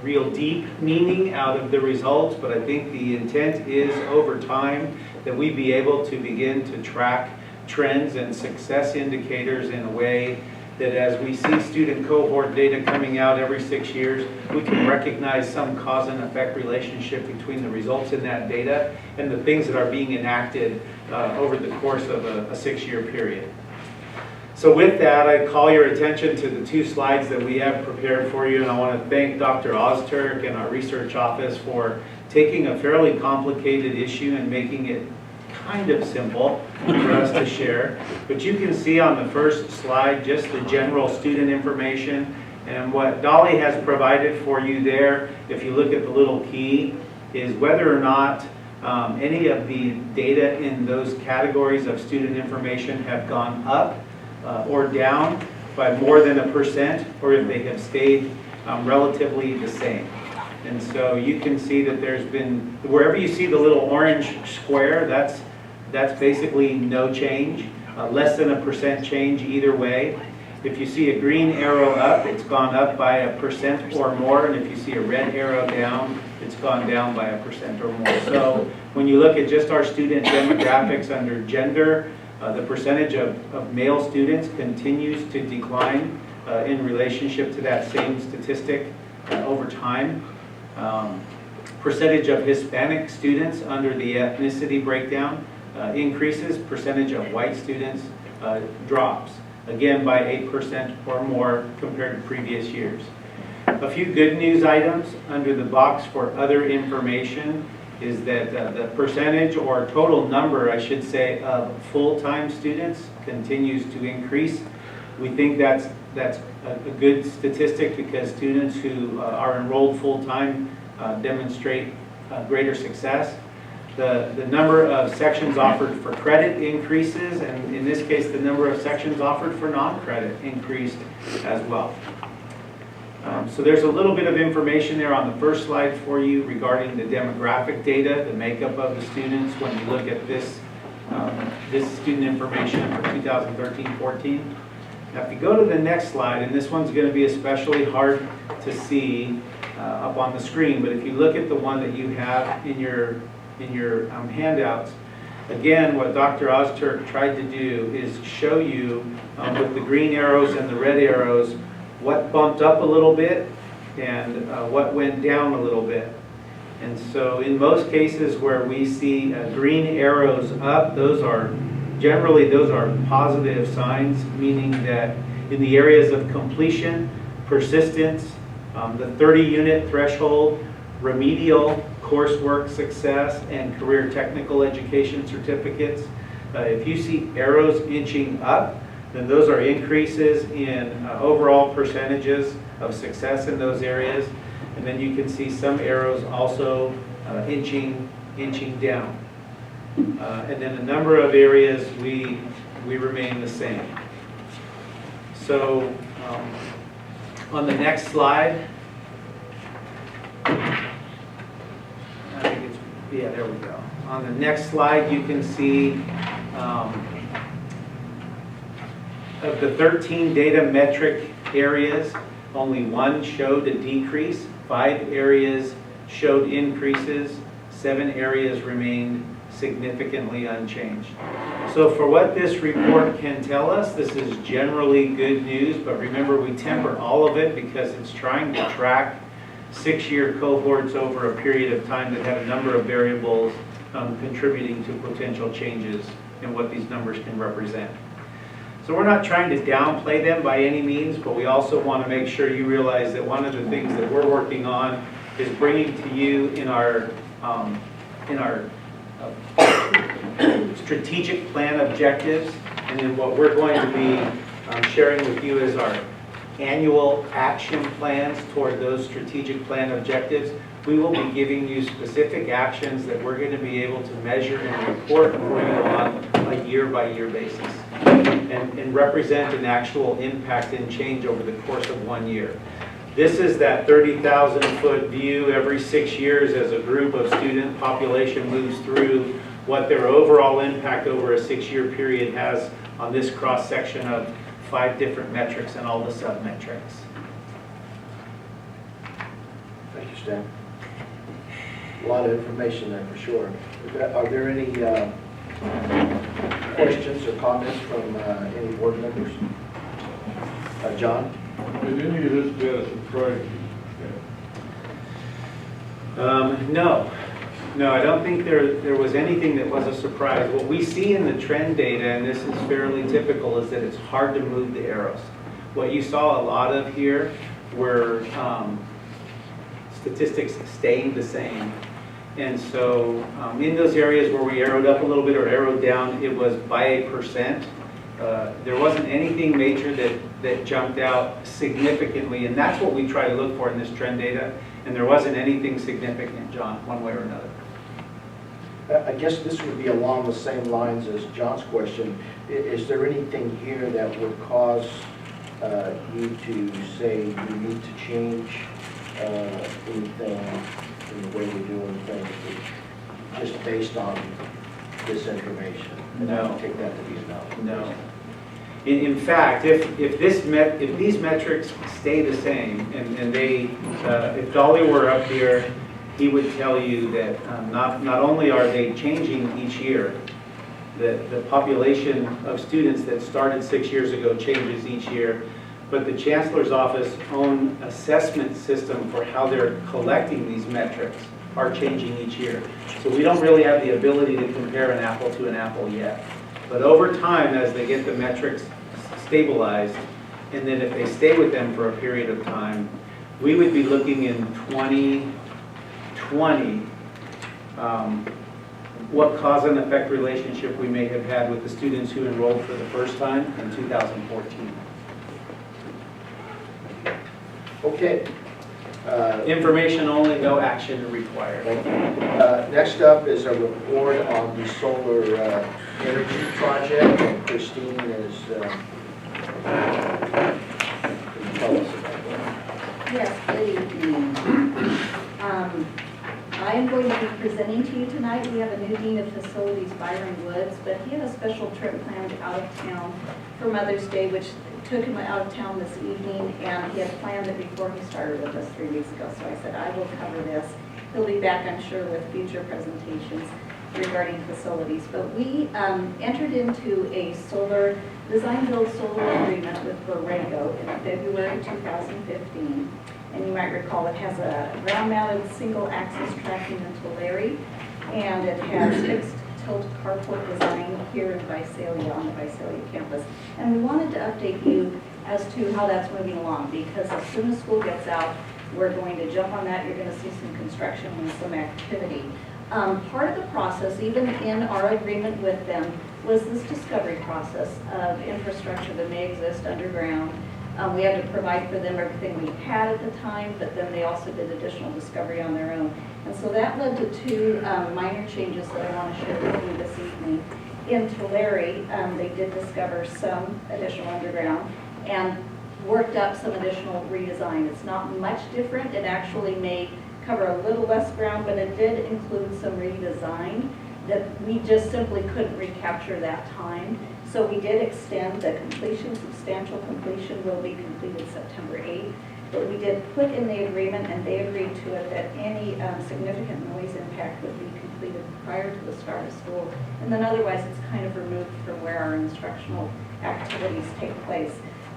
real deep meaning out of the results, but I think the intent is over time that we be able to begin to track trends and success indicators in a way that as we see student cohort data coming out every 6 years, we can recognize some cause and effect relationship between the results in that data and the things that are being enacted over the course of a 6-year period. So with that, I call your attention to the 2 slides that we have prepared for you, and I want to thank Dr. Ozturk and our research office for taking a fairly complicated issue and making it kind of simple for us to share. But you can see on the first slide just the general student information, and what Dolly has provided for you there, if you look at the little key, is whether or not any of the data in those categories of student information have gone up or down by more than 1%, or if they have stayed relatively the same. And so you can see that there's been, wherever you see the little orange square, that's basically no change, less than 1% change either way. If you see a green arrow up, it's gone up by 1% or more, and if you see a red arrow down, it's gone down by 1% or more. So when you look at just our student demographics under gender, the percentage of male students continues to decline in relationship to that same statistic over time. Percentage of Hispanic students under the ethnicity breakdown increases. Percentage of white students drops, again by 8% or more compared to previous years. A few good news items under the box for other information is that the percentage or total number, I should say, of full-time students continues to increase. We think that's a good statistic because students who are enrolled full-time demonstrate greater success. The number of sections offered for credit increases, and in this case, the number of sections offered for non-credit increased as well. So there's a little bit of information there on the first slide for you regarding the demographic data, the makeup of the students when you look at this, this student information for 2013-14. Now if you go to the next slide, and this one's going to be especially hard to see up on the screen, but if you look at the one that you have in your handouts, again, what Dr. Ozturk tried to do is show you with the green arrows and the red arrows what bumped up a little bit and what went down a little bit. And so in most cases where we see green arrows up, those are positive signs, meaning that in the areas of completion, persistence, the 30-unit threshold, remedial coursework success, and career technical education certificates, if you see arrows inching up, then those are increases in overall percentages of success in those areas. And then you can see some arrows also inching down. And then a number of areas we remain the same. So on the next slide, I think it's, yeah, there we go. On the next slide, you can see of the 13 data metric areas, only one showed a decrease, 5 areas showed increases, 7 areas remained significantly unchanged. So for what this report can tell us, this is generally good news, but remember we temper all of it because it's trying to track 6-year cohorts over a period of time that have a number of variables contributing to potential changes in what these numbers can represent. So we're not trying to downplay them by any means, but we also want to make sure you realize that one of the things that we're working on is bringing to you in our strategic plan objectives, and then what we're going to be sharing with you is our annual action plans toward those strategic plan objectives. We will be giving you specific actions that we're going to be able to measure and report for you on a year-by-year basis and represent an actual impact and change over the course of 1 year. This is that 30,000-foot view every 6 years as a group of student population moves through what their overall impact over a 6-year period has on this cross-section of 5 different metrics and all the sub-metrics. Thank you, Stan. A lot of information there for sure. Are there any questions or comments from any board members? John? Did any of this data surprise you? No, I don't think there was anything that was a surprise. What we see in the trend data, and this is fairly typical, is that it's hard to move the arrows. What you saw a lot of here were statistics staying the same. And so in those areas where we arrowed up a little bit or arrowed down, it was by 1%. There wasn't anything major that jumped out significantly, and that's what we try to look for in this trend data. And there wasn't anything significant, John, one way or another. I guess this would be along the same lines as John's question. Is there anything here that would cause you to say you need to change anything in the way we're doing things just based on this information? No. I take that to be a no. No. In fact, if these metrics stay the same, and they, if Dolly were up here, he would tell you that not only are they changing each year, the population of students that started 6 years ago changes each year, but the Chancellor's Office own assessment system for how they're collecting these metrics are changing each year. So we don't really have the ability to compare an apple to an apple yet. But over time, as they get the metrics stabilized, and then if they stay with them for a period of time, we would be looking in 2020 what cause and effect relationship we may have had with the students who enrolled for the first time in 2014. Okay. Information only, no action required. Next up is a report on the solar energy project, and Christine is can tell us about that. Yes, good evening. I am going to be presenting to you tonight. We have a new Dean of Facilities, Byron Woods, but he had a special trip planned out of town for Mother's Day, which took him out of town this evening, and he had planned it before he started with us 3 weeks ago. So I said, I will cover this. He'll be back, I'm sure, with future presentations regarding facilities. But we entered into a solar, design-build solar agreement with Borrego in February 2015. And you might recall it has a ground-mounted single-axis tracking in Tulare, and it has fixed tilt carport design here in Visalia, on the Visalia campus. And we wanted to update you as to how that's moving along, because as soon as school gets out, we're going to jump on that. You're going to see some construction and some activity. Part of the process, even in our agreement with them, was this discovery process of infrastructure that may exist underground. We had to provide for them everything we had at the time, but then they also did additional discovery on their own. And so that led to two minor changes that I want to share with you this evening. In Tulare, they did discover some additional underground and worked up some additional redesign. It's not much different. It actually may cover a little less ground, but it did include some redesign that we just simply couldn't recapture that time. So we did extend the completion. Substantial completion will be completed September 8th. But we did put in the agreement, and they agreed to it, that any significant noise impact would be completed prior to the start of school. And then otherwise, it's kind of removed from where our instructional activities take place.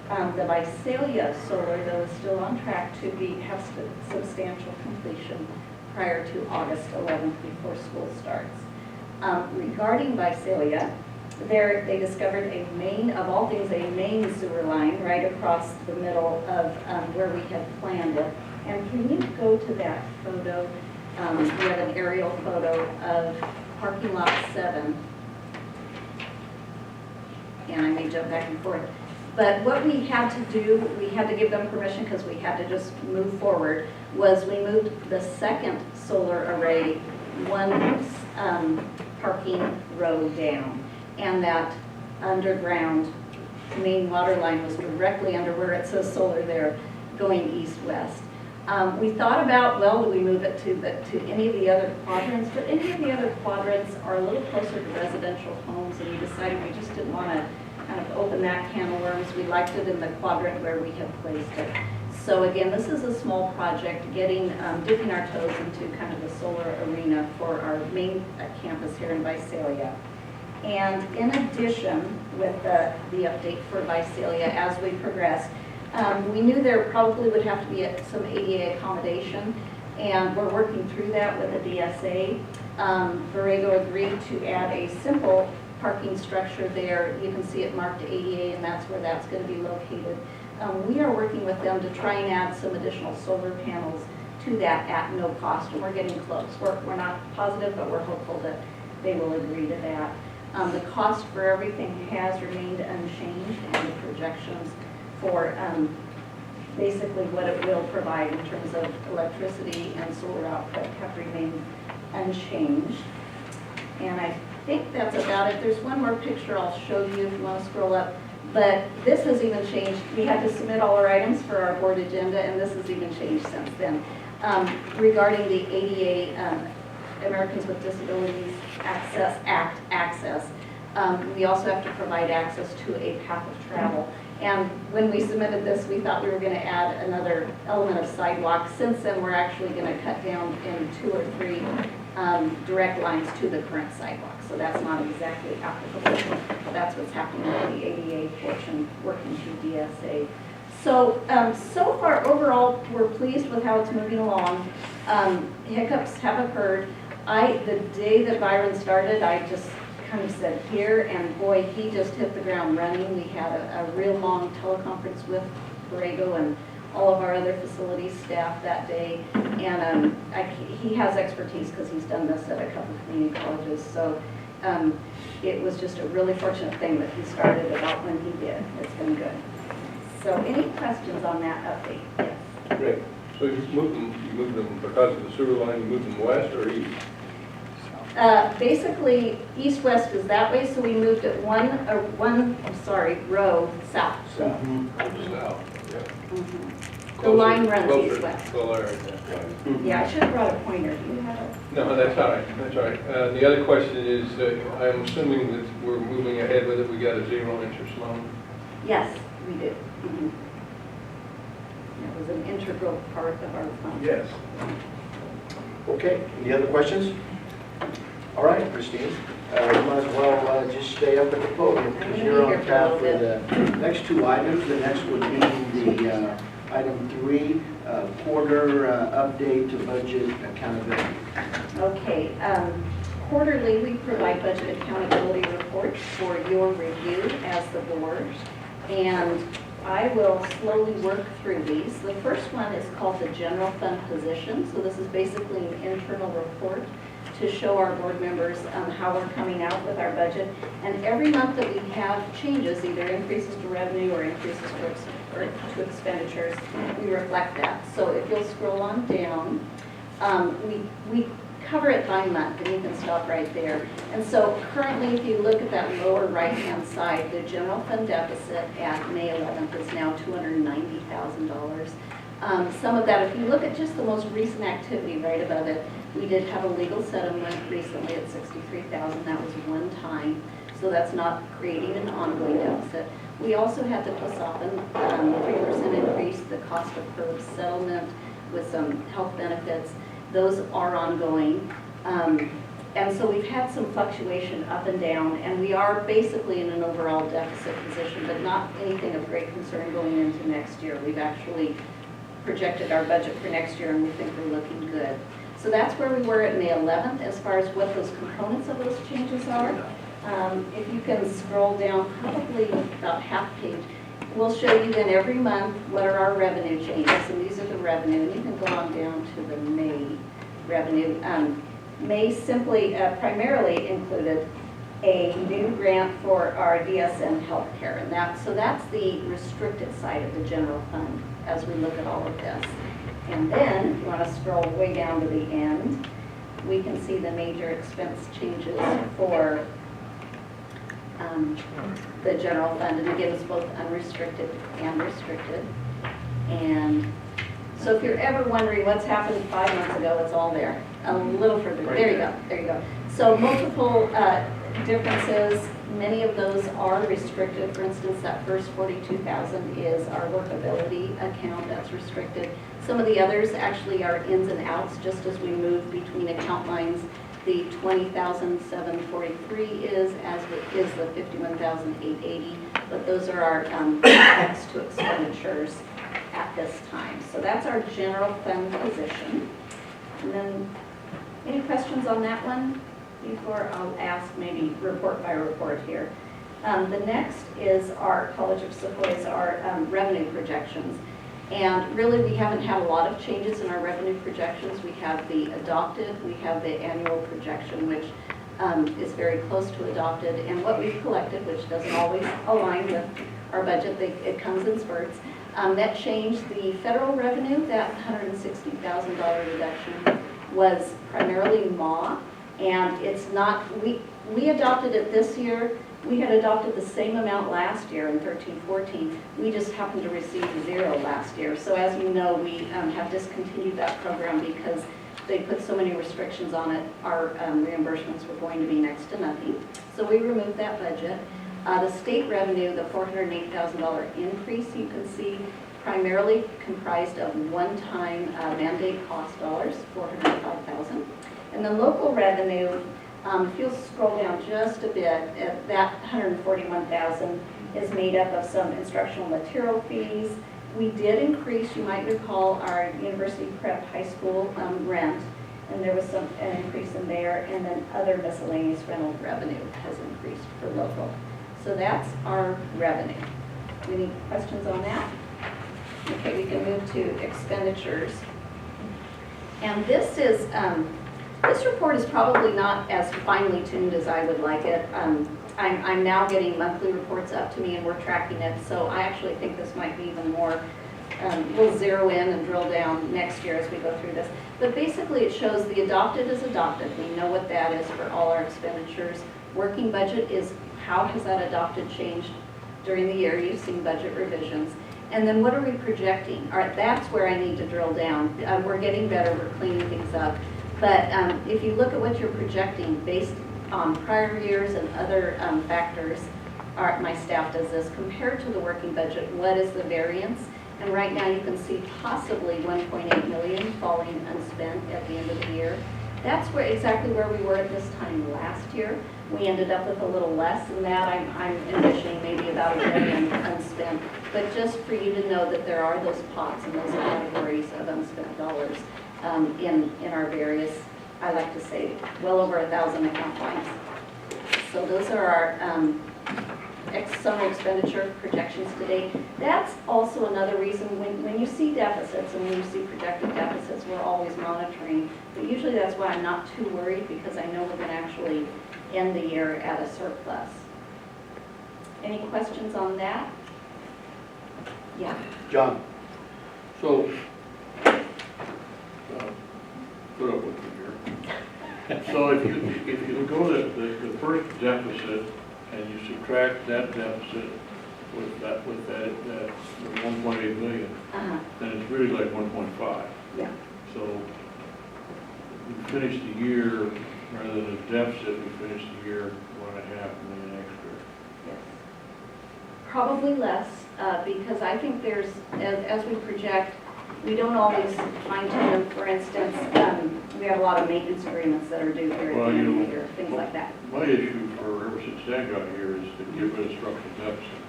The Visalia solar, though, is still on track to have substantial completion prior to August 11th before school starts. Regarding Visalia, they discovered a main, of all things, a main sewer line right across the middle of where we had planned it. And can you go to that photo? We have an aerial photo of parking lot 7. And I may jump back and forth. But what we had to do, we had to give them permission because we had to just move forward, was we moved the second solar array one parking row down. And that underground main water line was directly under where it says solar there, going east-west. We thought about, well, do we move it to any of the other quadrants? But any of the other quadrants are a little closer to residential homes, and we decided we just didn't want to kind of open that can of worms. We liked it in the quadrant where we had placed it. So again, this is a small project, dipping our toes into kind of the solar arena for our main campus here in Visalia. And in addition, with the update for Visalia as we progress, we knew there probably would have to be some ADA accommodation, and we're working through that with the DSA. Borrego agreed to add a simple parking structure there. You can see it marked ADA, and that's where that's going to be located. We are working with them to try and add some additional solar panels to that at no cost, and we're getting close. We're not positive, but we're hopeful that they will agree to that. The cost for everything has remained unchanged, and the projections for basically what it will provide in terms of electricity and solar output have remained unchanged. And I think that's about it. There's one more picture I'll show you if you want to scroll up. But this has even changed. We had to submit all our items for our board agenda, and this has even changed since then. Regarding the ADA, Americans with Disabilities Access Act access, We also have to provide access to a path of travel. And when we submitted this, we thought we were going to add another element of sidewalk. Since then, we're actually going to cut down in 2 or 3 direct lines to the current sidewalk. So that's not exactly applicable. That's what's happening with the ADA portion working through DSA. So, so far, overall, we're pleased with how it's moving along. Hiccups have occurred. The day that Byron started, I just kind of said here, and boy, he just hit the ground running. We had a real long teleconference with Borrego and all of our other facilities staff that day. And he has expertise because he's done this at a couple of community colleges. So it was just a really fortunate thing that he started about when he did. It's been good. So any questions on that update? Yes. Great. So you moved them because of the sewer line, you moved them west or east? Basically, east-west is that way, so we moved it one row south. South. South, yeah. The line runs Closer east-west. to the area. Yeah, I should have brought a pointer. Do you have a? No, that's all right, that's all right. The other question is, I'm assuming that we're moving ahead with it, we got a 0 interest loan? Yes, we do. It was an integral part of our fund. Yes. Okay, any other questions? All right, Christine, you might as well just stay up at the podium because you're on tap for the next 2 items. The next would be the item 3, quarter update to budget accountability. Okay, quarterly we provide budget accountability reports for your review as the board, and I will slowly work through these. The first one is called the general fund position, so this is basically an internal report to show our board members how we're coming out with our budget. And every month that we have changes, either increases to revenue or increases to expenditures, we reflect that. So if you'll scroll on down, we cover it by month, and you can stop right there. And so currently, if you look at that lower right-hand side, the general fund deficit at May 11th is now $290,000. Some of that, if you look at just the most recent activity right above it, we did have a legal settlement recently at $63,000. That was one time, so that's not creating an ongoing deficit. We also had the PLASOPN 3% increase, the cost of PERB settlement with some health benefits. Those are ongoing. And so we've had some fluctuation up and down, and we are basically in an overall deficit position, but not anything of great concern going into next year. We've actually projected our budget for next year, and we think we're looking good. So that's where we were at May 11th as far as what those components of those changes are. If you can scroll down probably about half page, we'll show you then every month what are our revenue changes, and these are the revenue, and you can go on down to the May revenue. May simply primarily included a new grant for our DSM healthcare, and that's the restricted side of the general fund as we look at all of this. And then, if you want to scroll way down to the end, we can see the major expense changes for the general fund, and again, it's both unrestricted and restricted. And so if you're ever wondering what's happened 5 months ago, it's all there. A little further. There you go. There you go. So multiple differences. Many of those are restricted. For instance, that first $42,000 is our workability account. That's restricted. Some of the others actually are ins and outs, just as we move between account lines. The $20,743 is, as is the $51,880. But those are our capex to expenditures at this time. So that's our general fund position. And then, any questions on that one before I'll ask maybe report by report here? The next is our College of Sequoia's, our revenue projections. And really, we haven't had a lot of changes in our revenue projections. We have the adopted, we have the annual projection, which is very close to adopted. And what we've collected, which doesn't always align with our budget, it comes in spurts. That changed the federal revenue. That $160,000 reduction was primarily MAW, and it's not, we adopted it this year. We had adopted the same amount last year in 13-14. We just happened to receive 0 last year. So as you know, we have discontinued that program because they put so many restrictions on it, our reimbursements were going to be next to nothing. So we removed that budget. The state revenue, the $408,000 increase you can see, primarily comprised of one-time mandate cost dollars, $405,000. And the local revenue, if you'll scroll down just a bit, that $141,000 is made up of some instructional material fees. We did increase, you might recall, our University Prep High School rent, and there was an increase in there, and then other miscellaneous rental revenue has increased for local. So that's our revenue. Any questions on that? Okay, we can move to expenditures. And this is, this report is probably not as finely tuned as I would like it. I'm now getting monthly reports up to me and we're tracking it, so I actually think this might be even more, we'll zero in and drill down next year as we go through this. But basically it shows the adopted is adopted. We know what that is for all our expenditures. Working budget is how has that adopted changed during the year. You've seen budget revisions. And then what are we projecting? All right, that's where I need to drill down. We're getting better, we're cleaning things up. But if you look at what you're projecting based on prior years and other factors, my staff does this, compared to the working budget, what is the variance? And right now you can see possibly 1.8 million falling unspent at the end of the year. That's exactly where we were at this time last year. We ended up with a little less than that. I'm envisioning maybe about $1 million unspent. But just for you to know that there are those pots and those categories of unspent dollars in our various, I like to say, well over 1,000 account lines. So those are our summer expenditure projections today. That's also another reason when you see deficits and when you see projected deficits, we're always monitoring. But usually that's why I'm not too worried, because I know we're going to actually end the year at a surplus. Any questions on that? Yeah. John. So, put up with me here. So if you go to the first deficit and you subtract that deficit with that the 1.8 million, then it's really like 1.5. Yeah. So we finished the year, rather than a deficit, we finished the year 1.5 million extra. Yes. Probably less, because I think there's, as we project, we don't always fine tune them. For instance, we have a lot of maintenance agreements that are due here at the end of the year, things like that. My issue for ever since Dan got here is to get rid of structural deficit.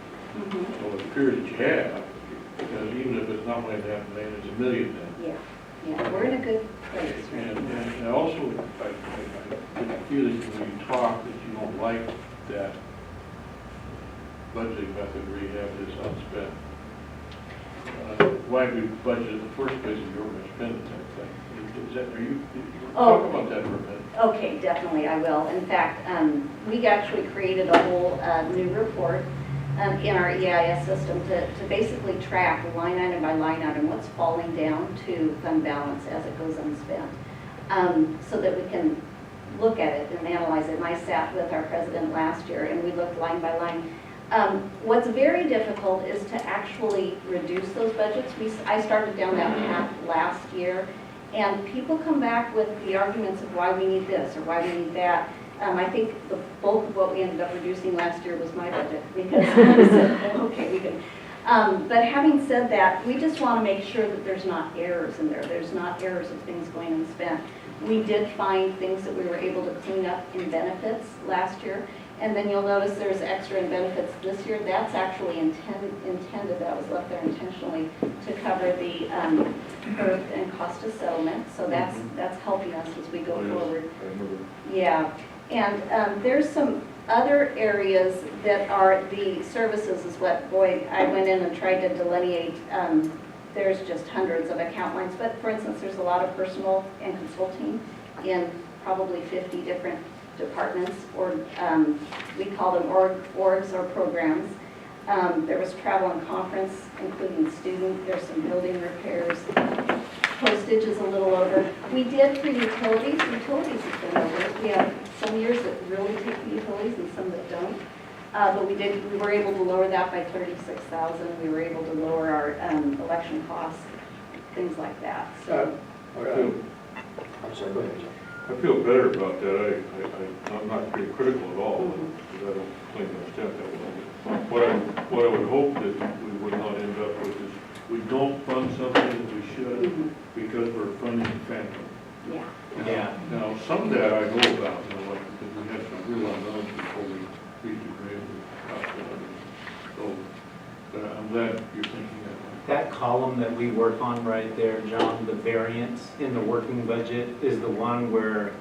So it appears that you have, because even if it's not 1.5 million, it's $1 million then. Yeah, we're in a good place. And also, I get the feeling when you talk that you don't like that budgeting method where you have this unspent. Why we budgeted in the first place if you were going to spend it, type thing. Is that, talk about that for a minute. Okay, definitely, I will. In fact, we actually created a whole new report in our EIS system to basically track line item by line item what's falling down to fund balance as it goes unspent, so that we can look at it and analyze it. And I sat with our president last year and we looked line by line. What's very difficult is to actually reduce those budgets. I started down that path last year, and people come back with the arguments of why we need this or why we need that. I think the bulk of what we ended up reducing last year was my budget, because I said, okay, we can. But having said that, we just want to make sure that there's not errors in there. There's not errors of things going unspent. We did find things that we were able to clean up in benefits last year. And then you'll notice there's extra in benefits this year. That's actually intended, that was left there intentionally to cover the PERF and cost of settlement. So that's helping us as we go forward. Yeah, and there's some other areas that are the services is what, boy, I went in and tried to delineate. There's just hundreds of account lines. But for instance, there's a lot of personal and consulting in probably 50 different departments, or we call them orgs or programs. There was travel and conference, including student. There's some building repairs. Postage is a little over. We did for utilities. Utilities has been over. We have some years that really take the utilities and some that don't. But we were able to lower that by $36,000. We were able to lower our election costs, things like that. So. I'm sorry, go ahead, John. I feel better about that. I'm not being critical at all, because I don't claim to understand that well. What I would hope that we would not end up with is we don't fund something that we should because we're funding the phantom. Yeah. Yeah. Now, some of that I know about, like, because we had some real unknowns before we reached agreement with so, but I'm glad you're thinking that way. That column that we work on right there, John, the variance in the working budget is the one where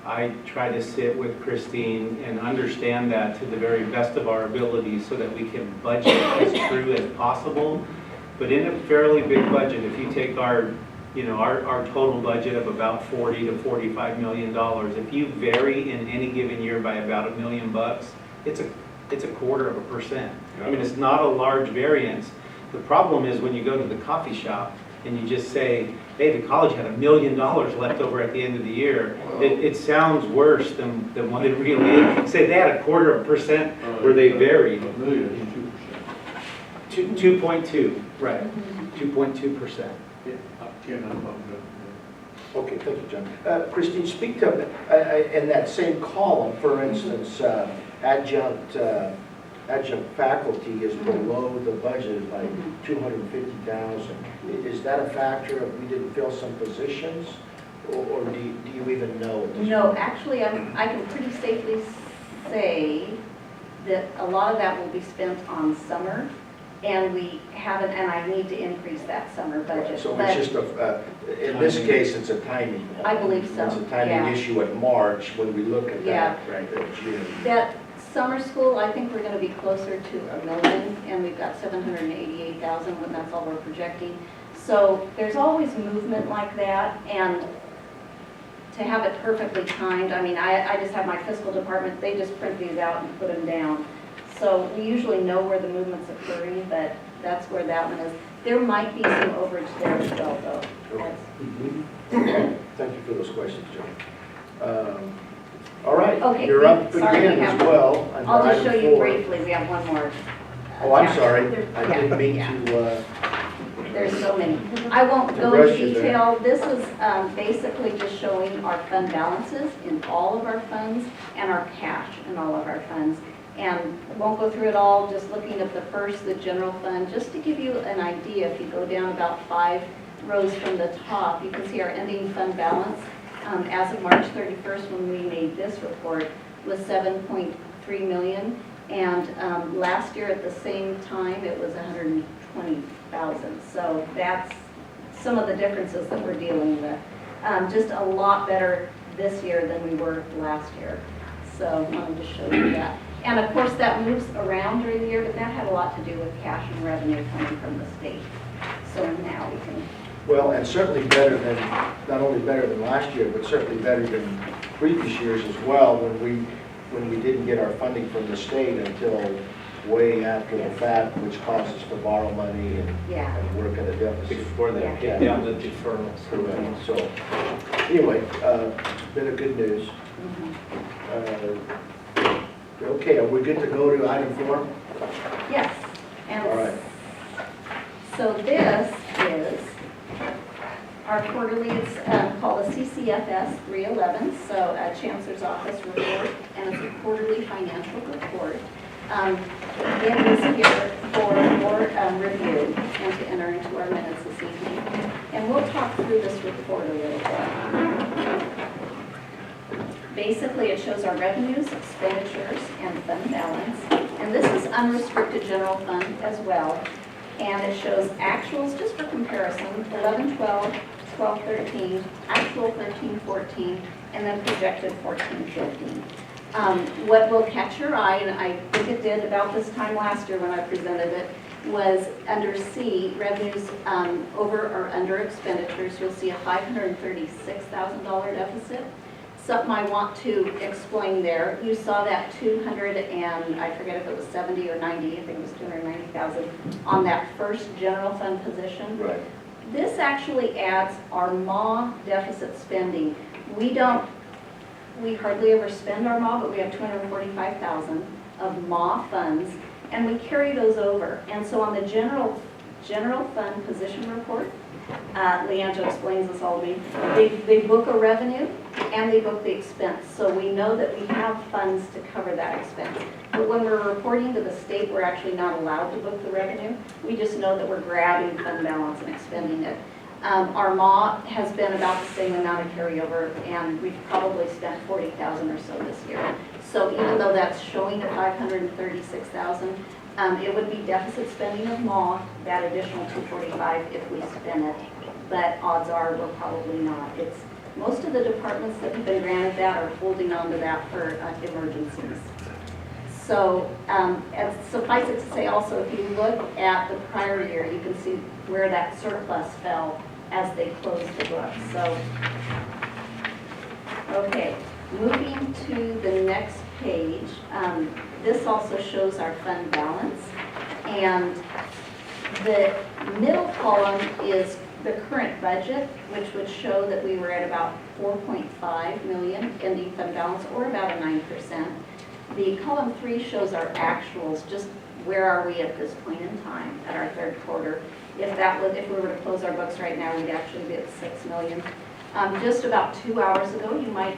I try to sit with Christine and understand that to the very best of our abilities so that we can budget as true as possible. But in a fairly big budget, if you take our total budget of about $40 to $45 million, if you vary in any given year by about $1 million, it's a 0.25%. I mean, it's not a large variance. The problem is when you go to the coffee shop and you just say, hey, the college had $1 million left over at the end of the year, it sounds worse than what it really is. Say they had a 0.25% where they varied. 2.2, right, 2.2%. Okay, thank you, John. Christine, speak to, in that same column, for instance, adjunct faculty is below the budget by $250,000. Is that a factor of we didn't fill some positions, or do you even know? No, actually, I can pretty safely say that a lot of that will be spent on summer, and we haven't, and I need to increase that summer budget. So it's just in this case, it's a timing. I believe so. It's a timing issue at March when we look at that, right, at June. That summer school, I think we're going to be closer to $1 million, and we've got $788,000 when that's all we're projecting. So there's always movement like that, and to have it perfectly timed, I mean, I just have my fiscal department, they just print these out and put them down. So we usually know where the movement's occurring, but that's where that one is. There might be some overage there as well, though. Okay. Thank you for those questions, John. All right, Okay, you're up sorry, again as well. I'll just show you 4. briefly, we have one more. Oh, I'm sorry, I Yeah, didn't mean yeah. to, There's so many. I won't go rush into you there. detail. This is basically just showing our fund balances in all of our funds and our cash in all of our funds. And won't go through it all, just looking at the first, the general fund, just to give you an idea. If you go down about 5 rows from the top, you can see our ending fund balance as of March 31st when we made this report was $7.3 million. And last year at the same time, it was $120,000. So that's some of the differences that we're dealing with. Just a lot better this year than we were last year. So I wanted to show you that. And of course, that moves around during the year, but that had a lot to do with cash and revenue coming from the state. So now we can. well, and certainly better than, not only better than last year, but certainly better than previous years as well, when we didn't get our funding from the state until way after the fact, which caused us to borrow money and work at a deficit. Before they paid down the deferrals. Correct. So, anyway, bit of good news. Okay, are we good to go to item 4? Yes. And All right. so this is our quarterly, it's called a CCFS 311, so a Chancellor's Office report, and it's a quarterly financial report. It is here for more review and to enter into our minutes this evening. And we'll talk through this report a little bit. Basically, it shows our revenues, expenditures, and fund balance. And this is unrestricted general fund as well. And it shows actuals, just for comparison, 11-12, 12-13, actual 13-14, and then projected 14-15. What will catch your eye, and I think it did about this time last year when I presented it, was under C, revenues over or under expenditures. You'll see a $536,000 deficit. Something I want to explain there. You saw that 200 and I forget if it was 70 or 90, I think it was 290,000 on that first general fund position. Right. This actually adds our MAW deficit spending. We hardly ever spend our MAW, but we have 245,000 of MAW funds, and we carry those over. And so on the general general fund position report. Leandro explains this all to me. They book a revenue and they book the expense. So we know that we have funds to cover that expense. But when we're reporting to the state, we're actually not allowed to book the revenue. We just know that we're grabbing fund balance and expending it. Our MAW has been about the same amount of carryover, and we've probably spent $40,000 or so this year. So even though that's showing at $536,000, it would be deficit spending of MAW, that additional $245 if we spend it. But odds are we're probably not. It's most of the departments that have been granted that are holding on to that for emergencies. So suffice it to say also, if you look at the prior year, you can see where that surplus fell as they closed the books. So, okay, moving to the next page. This also shows our fund balance. And the middle column is the current budget, which would show that we were at about 4.5 million ending fund balance, or about a 9%. The column 3 shows our actuals, just where are we at this point in time at our third quarter. If we were to close our books right now, we'd actually be at 6 million. Just about 2 hours ago, you might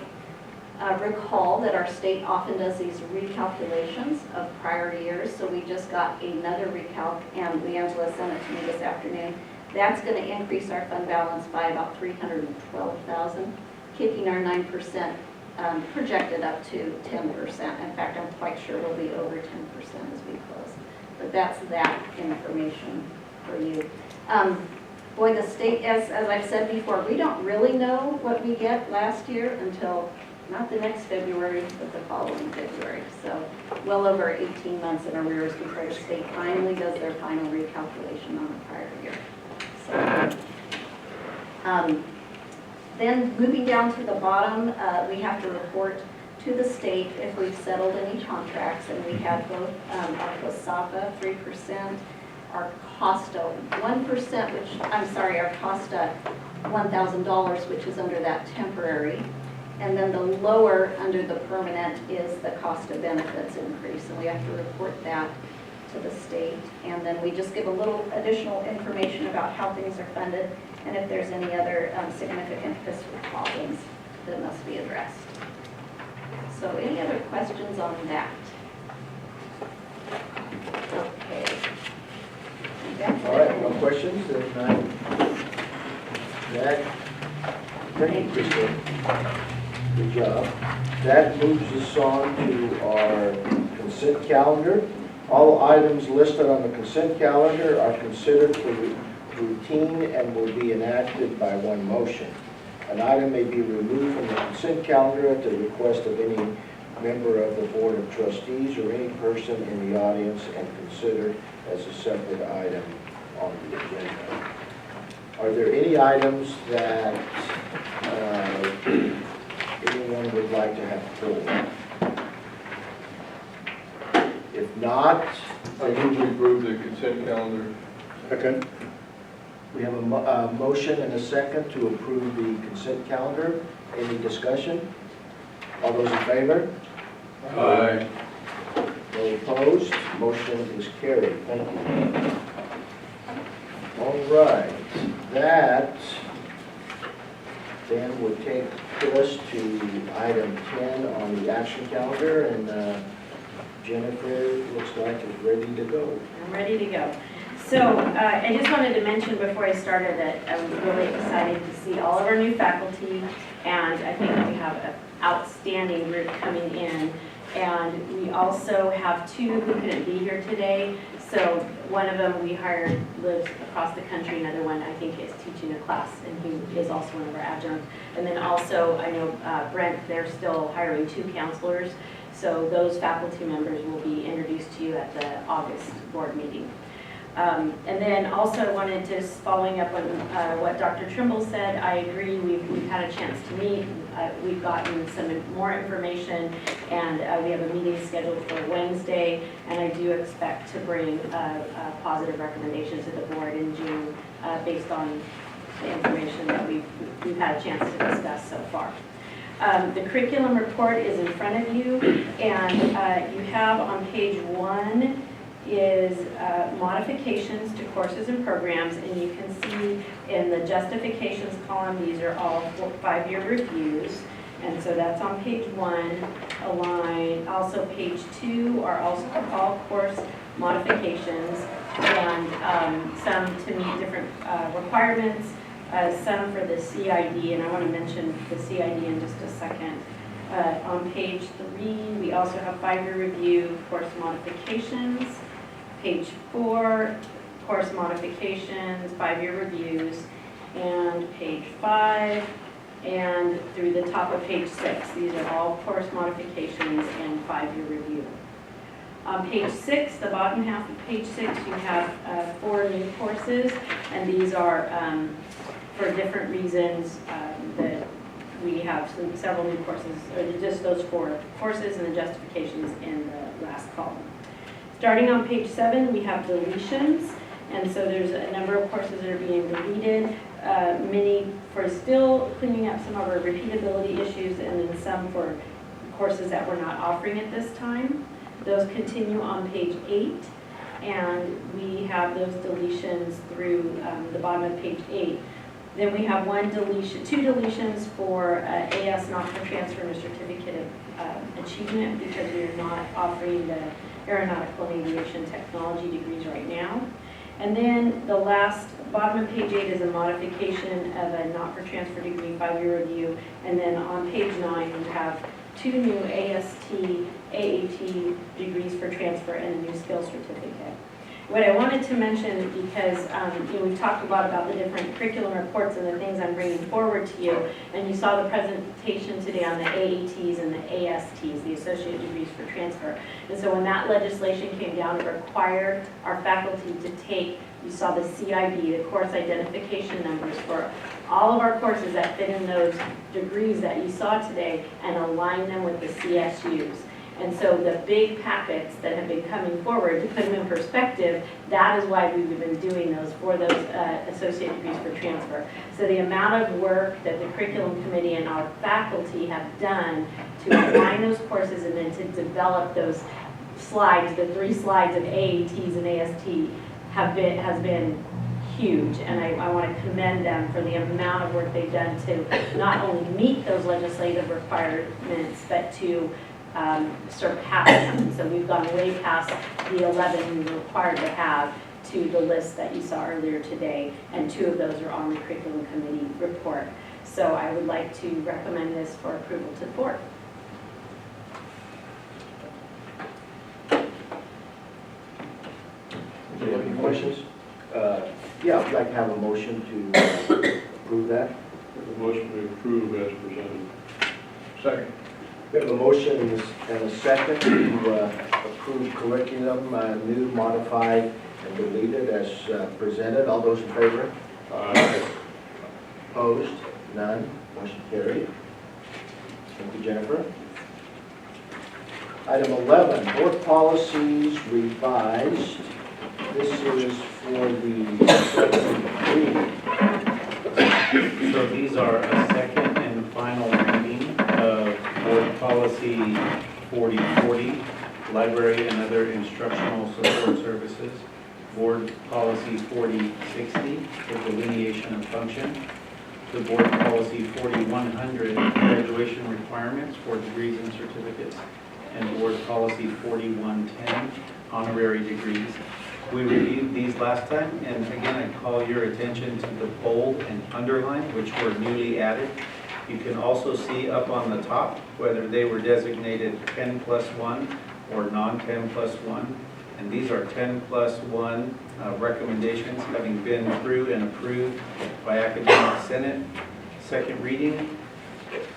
recall that our state often does these recalculations of prior years. So we just got another recalc, and Leangela sent it to me this afternoon. That's going to increase our fund balance by about $312,000, kicking our 9% projected up to 10%. In fact, I'm quite sure it'll be over 10% as we close. But that's that information for you. Boy, the state, as I've said before, we don't really know what we get last year until not the next February, but the following February. So well over 18 months in arrears before the state finally does their final recalculation on the prior year. So, then moving down to the bottom, we have to report to the state if we've settled any contracts, and we had both our COSAPA 3%, our COSTA 1%, our COSTA $1,000, which is under that temporary. And then the lower under the permanent is the cost of benefits increase, and we have to report that to the state. And then we just give a little additional information about how things are funded and if there's any other significant fiscal problems that must be addressed. So any other questions on that? Okay. All right, no questions? If not, that, thank you, Crystal. Good job. That moves us on to our consent calendar. All items listed on the consent calendar are considered for routine and will be enacted by one motion. An item may be removed from the consent calendar at the request of any member of the Board of Trustees or any person in the audience and considered as a separate item on the agenda. Are there any items that anyone would like to have pulled? If not, I move we approve the consent calendar. Second. We have a motion and a second to approve the consent calendar. Any discussion? All those in favor? Aye. No opposed? Motion is carried. Thank you. All right. That then would take us to item 10 on the action calendar, and Jennifer looks like is ready to go. I'm ready to go. So I just wanted to mention before I started that I was really excited to see all of our new faculty, and I think we have an outstanding group coming in. And we also have two who couldn't be here today. So one of them we hired lives across the country, another one I think is teaching a class, and he is also one of our adjuncts. And then also I know Brent, they're still hiring 2 counselors. So those faculty members will be introduced to you at the August board meeting. And then also wanted to, following up on what Dr. Trimble said, I agree, we've had a chance to meet. We've gotten some more information, and we have a meeting scheduled for Wednesday, and I do expect to bring a positive recommendation to the board in June based on the information that we've had a chance to discuss so far. The curriculum report is in front of you, and you have on page 1 is modifications to courses and programs, and you can see in the justifications column, these are all 5-year reviews. And so that's on page 1, align. Also page 2 are also all course modifications, and some to meet different requirements, some for the CID, and I want to mention the CID in just a second. On page 3, we also have 5-year review course modifications. Page 4, course modifications, 5-year reviews, and page 5, and through the top of page 6. These are all course modifications and 5-year review. On page 6, the bottom half of page 6, you have 4 new courses, and these are for different reasons that we have several new courses, or just those 4 courses and the justifications in the last column. Starting on page 7, we have deletions, and so there's a number of courses that are being deleted, many for still cleaning up some of our repeatability issues, and then some for courses that we're not offering at this time. Those continue on page 8, and we have those deletions through the bottom of page 8. Then we have 2 deletions for AS not for transfer and a certificate of achievement, because we are not offering the aeronautical and aviation technology degrees right now. And then the last, bottom of page 8 is a modification of a not for transfer degree 5-year review. And then on page 9, we have 2 new AST, AAT degrees for transfer and a new skills certificate. What I wanted to mention, because we talked a lot about the different curriculum reports and the things I'm bringing forward to you, and you saw the presentation today on the AATs and the ASTs, the Associate Degrees for Transfer. And so when that legislation came down, it required our faculty to take, you saw the CID, the course identification numbers for all of our courses that fit in those degrees that you saw today, and align them with the CSUs. And so the big packets that have been coming forward, to put them in perspective, that is why we've been doing those for those associate degrees for transfer. So the amount of work that the curriculum committee and our faculty have done to align those courses and then to develop those slides, the 3 slides of AATs and AST has been huge. And I want to commend them for the amount of work they've done to not only meet those legislative requirements, but to surpass them. So we've gone way past the 11 we were required to have to the list that you saw earlier today, and 2 of those are on the curriculum committee report. So I would like to recommend this for approval to the board. Any questions? Yeah, I'd like to have a motion to approve that. The motion to approve as presented. Second. We have a motion and a second to approve curriculum, new, modified, and deleted as presented. All those in favor? Opposed? None. Motion carried. Thank you, Jennifer. Item 11, board policies revised. This is for the second reading. So these are a second and final reading of Board Policy 4040, Library and Other Instructional Support Services, Board Policy 4060, the Delineation of Function, the Board Policy 4100, Graduation Requirements for Degrees and Certificates, and Board Policy 4110, Honorary Degrees. We reviewed these last time, and again, I call your attention to the bold and underline, which were newly added. You can also see up on the top whether they were designated 10+1 or non-10+1. And these are 10+1 recommendations having been through and approved by Academic Senate. Second reading.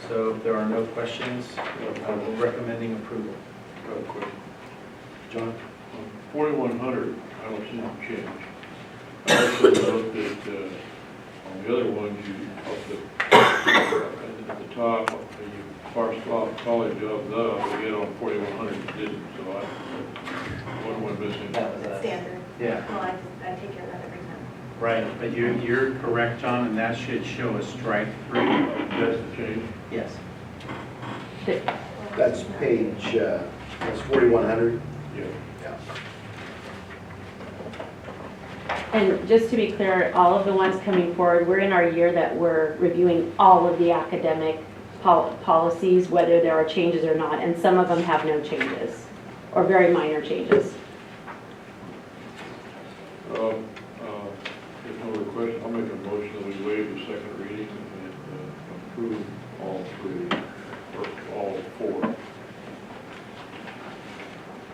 So if there are no questions, we're recommending approval. I have a question. John? 4100, I don't see no change. I also note that on the other ones, at the top, you parsed off college of the, but yet on 4100 you didn't, so what am I missing? Standard. Yeah. Well, I take care of that every time. Right, but you're correct, John, and that should show a strike through. That's the change? Yes. That's page, that's 4100. Yeah. Yeah. And just to be clear, all of the ones coming forward, we're in our year that we're reviewing all of the academic policies, whether there are changes or not, and some of them have no changes, or very minor changes. There's no other question. I'll make a motion that we waive the second reading and approve all three, or all four.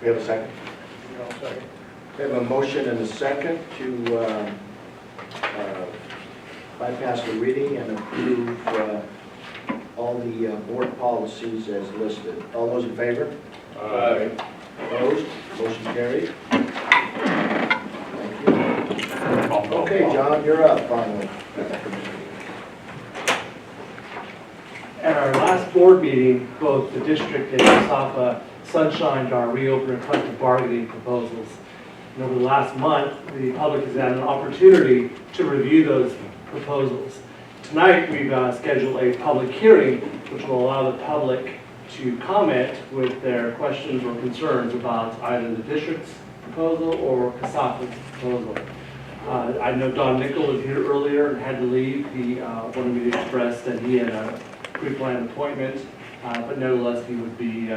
We have a second? Second. We have a motion and a second to bypass the reading and approve all the board policies as listed. All those in favor? Aye. Opposed? Motion carried. Thank you. Okay, John, you're up finally. At our last board meeting, both the district and CASAFA sunshined our reopener collective bargaining proposals. And over the last month, the public has had an opportunity to review those proposals. Tonight, we've scheduled a public hearing which will allow the public to comment with their questions or concerns about either the district's proposal or CASAFA's proposal. I know Don Nickel was here earlier and had to leave. He wanted me to express that he had a pre-planned appointment, but nevertheless, I would be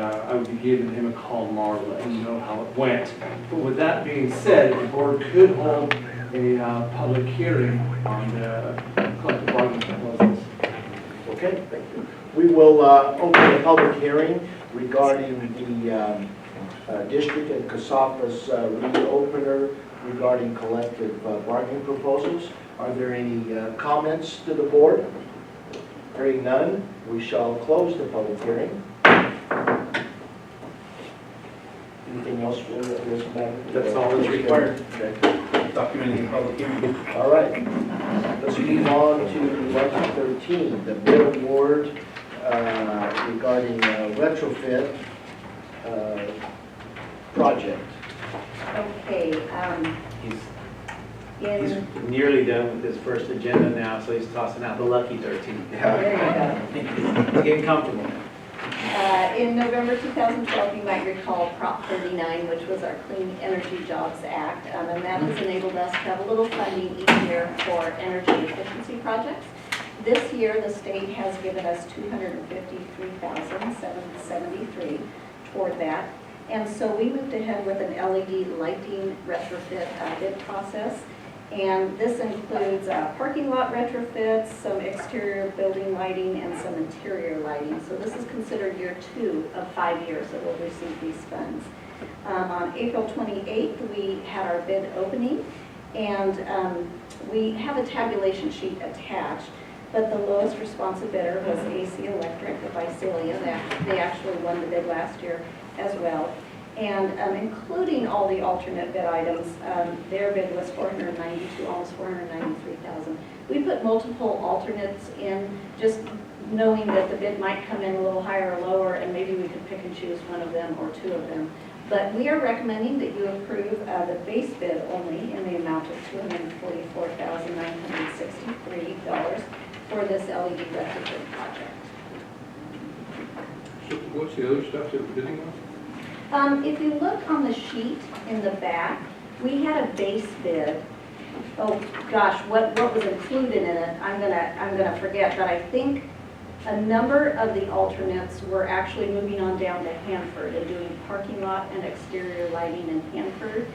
giving him a call tomorrow to let him know how it went. But with that being said, the board could hold a public hearing on the collective bargaining proposals. Okay, thank you. We will open a public hearing regarding the district and CASAFA's reopener regarding collective bargaining proposals. Are there any comments to the board? Hearing none, we shall close the public hearing. Anything else for this matter? That's all that's required. Okay. Documenting the public hearing. All right. Let's move on to item 13, the bid award regarding retrofit project. Okay, He's nearly done with his first agenda now, so he's tossing out the lucky 13. there you go. He's getting comfortable. In November 2012, you might recall Prop 39, which was our Clean Energy Jobs Act, and that has enabled us to have a little funding each year for energy efficiency projects. This year, the state has given us $253,773 toward that. And so we moved ahead with an LED lighting retrofit bid process. And this includes parking lot retrofits, some exterior building lighting, and some interior lighting. So this is considered year 2 of 5 years that we'll receive these funds. On April 28th, we had our bid opening, and we have a tabulation sheet attached. But the lowest responsive bidder was AC Electric of Visalia. They actually won the bid last year as well. And including all the alternate bid items, their bid was $492,000, almost $493,000. We put multiple alternates in, just knowing that the bid might come in a little higher or lower, and maybe we could pick and choose one of them or two of them. But we are recommending that you approve the base bid only in the amount of $244,963 for this LED retrofit project. So what's the other stuff that we're bidding on? If you look on the sheet in the back, we had a base bid. Oh gosh, what was included in it? I'm gonna forget, but I think a number of the alternates were actually moving on down to Hanford and doing parking lot and exterior lighting in Hanford.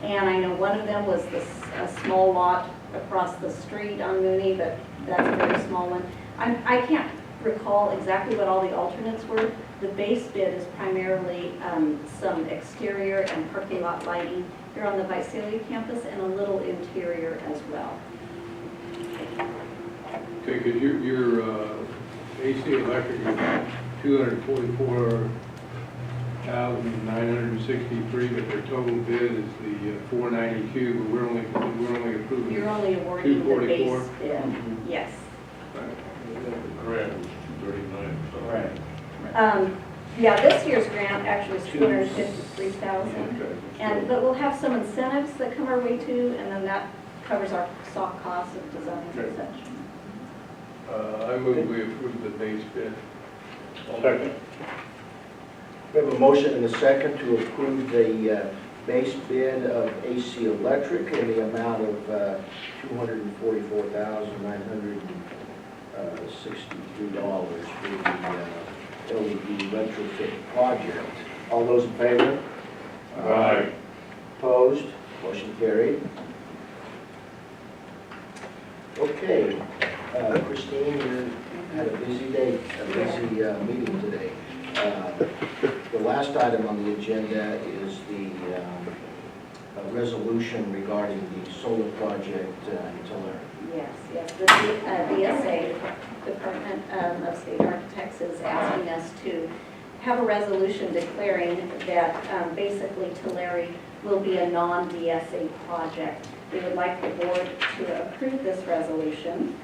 And I know one of them was a small lot across the street on Mooney, but that's a very small one. I can't recall exactly what all the alternates were. The base bid is primarily some exterior and parking lot lighting here on the Visalia campus, and a little interior as well. Okay, because your AC Electric is $244,963, but their total bid is the $492, but we're only approving. You're only awarding the base $244. bid, yes. Grant was 39, so. Right. Yeah, this year's grant actually is $253,000, but we'll have some incentives that come our way too, and then that covers our soft costs of design and such. I move we approve the base bid. Second. We have a motion and a second to approve the base bid of AC Electric in the amount of $244,963 for the LED retrofit project. All those in favor? Aye. Opposed? Motion carried. Okay, Christine, you had a busy day, a busy meeting today. The last item on the agenda is the resolution regarding the solar project in Tulare. Yes, the DSA, Department of State Architects, is asking us to have a resolution declaring that basically Tulare will be a non-DSA project. We would like the board to approve this resolution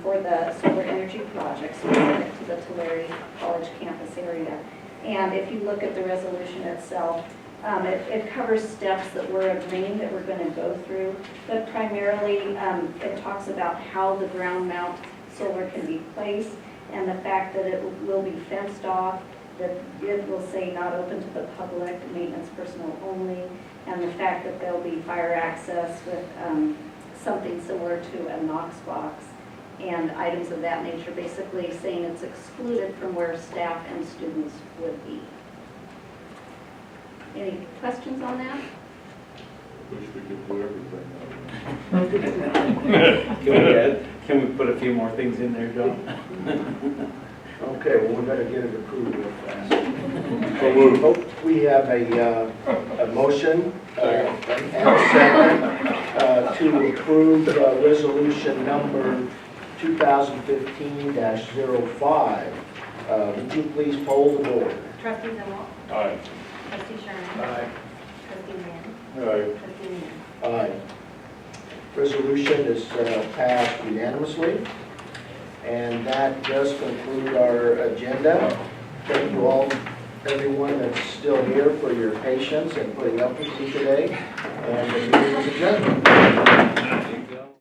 for the solar energy project specific to the Tulare College campus area. And if you look at the resolution itself, it covers steps that we're agreeing that we're going to go through, but primarily it talks about how the ground mount solar can be placed and the fact that it will be fenced off, that it will say not open to the public, maintenance personnel only, and the fact that there'll be fire access with something similar to a Knox box and items of that nature, basically saying it's excluded from where staff and students would be. Any questions on that? Wish we could do everything. Can we put a few more things in there, John? Okay, well, we better get it approved real fast. So we have a motion and a second to approve resolution number 2015-05. Would you please poll the board? Trustee Zimwalt? Aye. Trustee Sherman? Aye. Trustee Mann? Aye. Trustee Mann? Aye. Resolution is passed unanimously. And that does conclude our agenda. Thank you all, everyone that's still here, for your patience and putting up with me today. And the meeting is adjourned.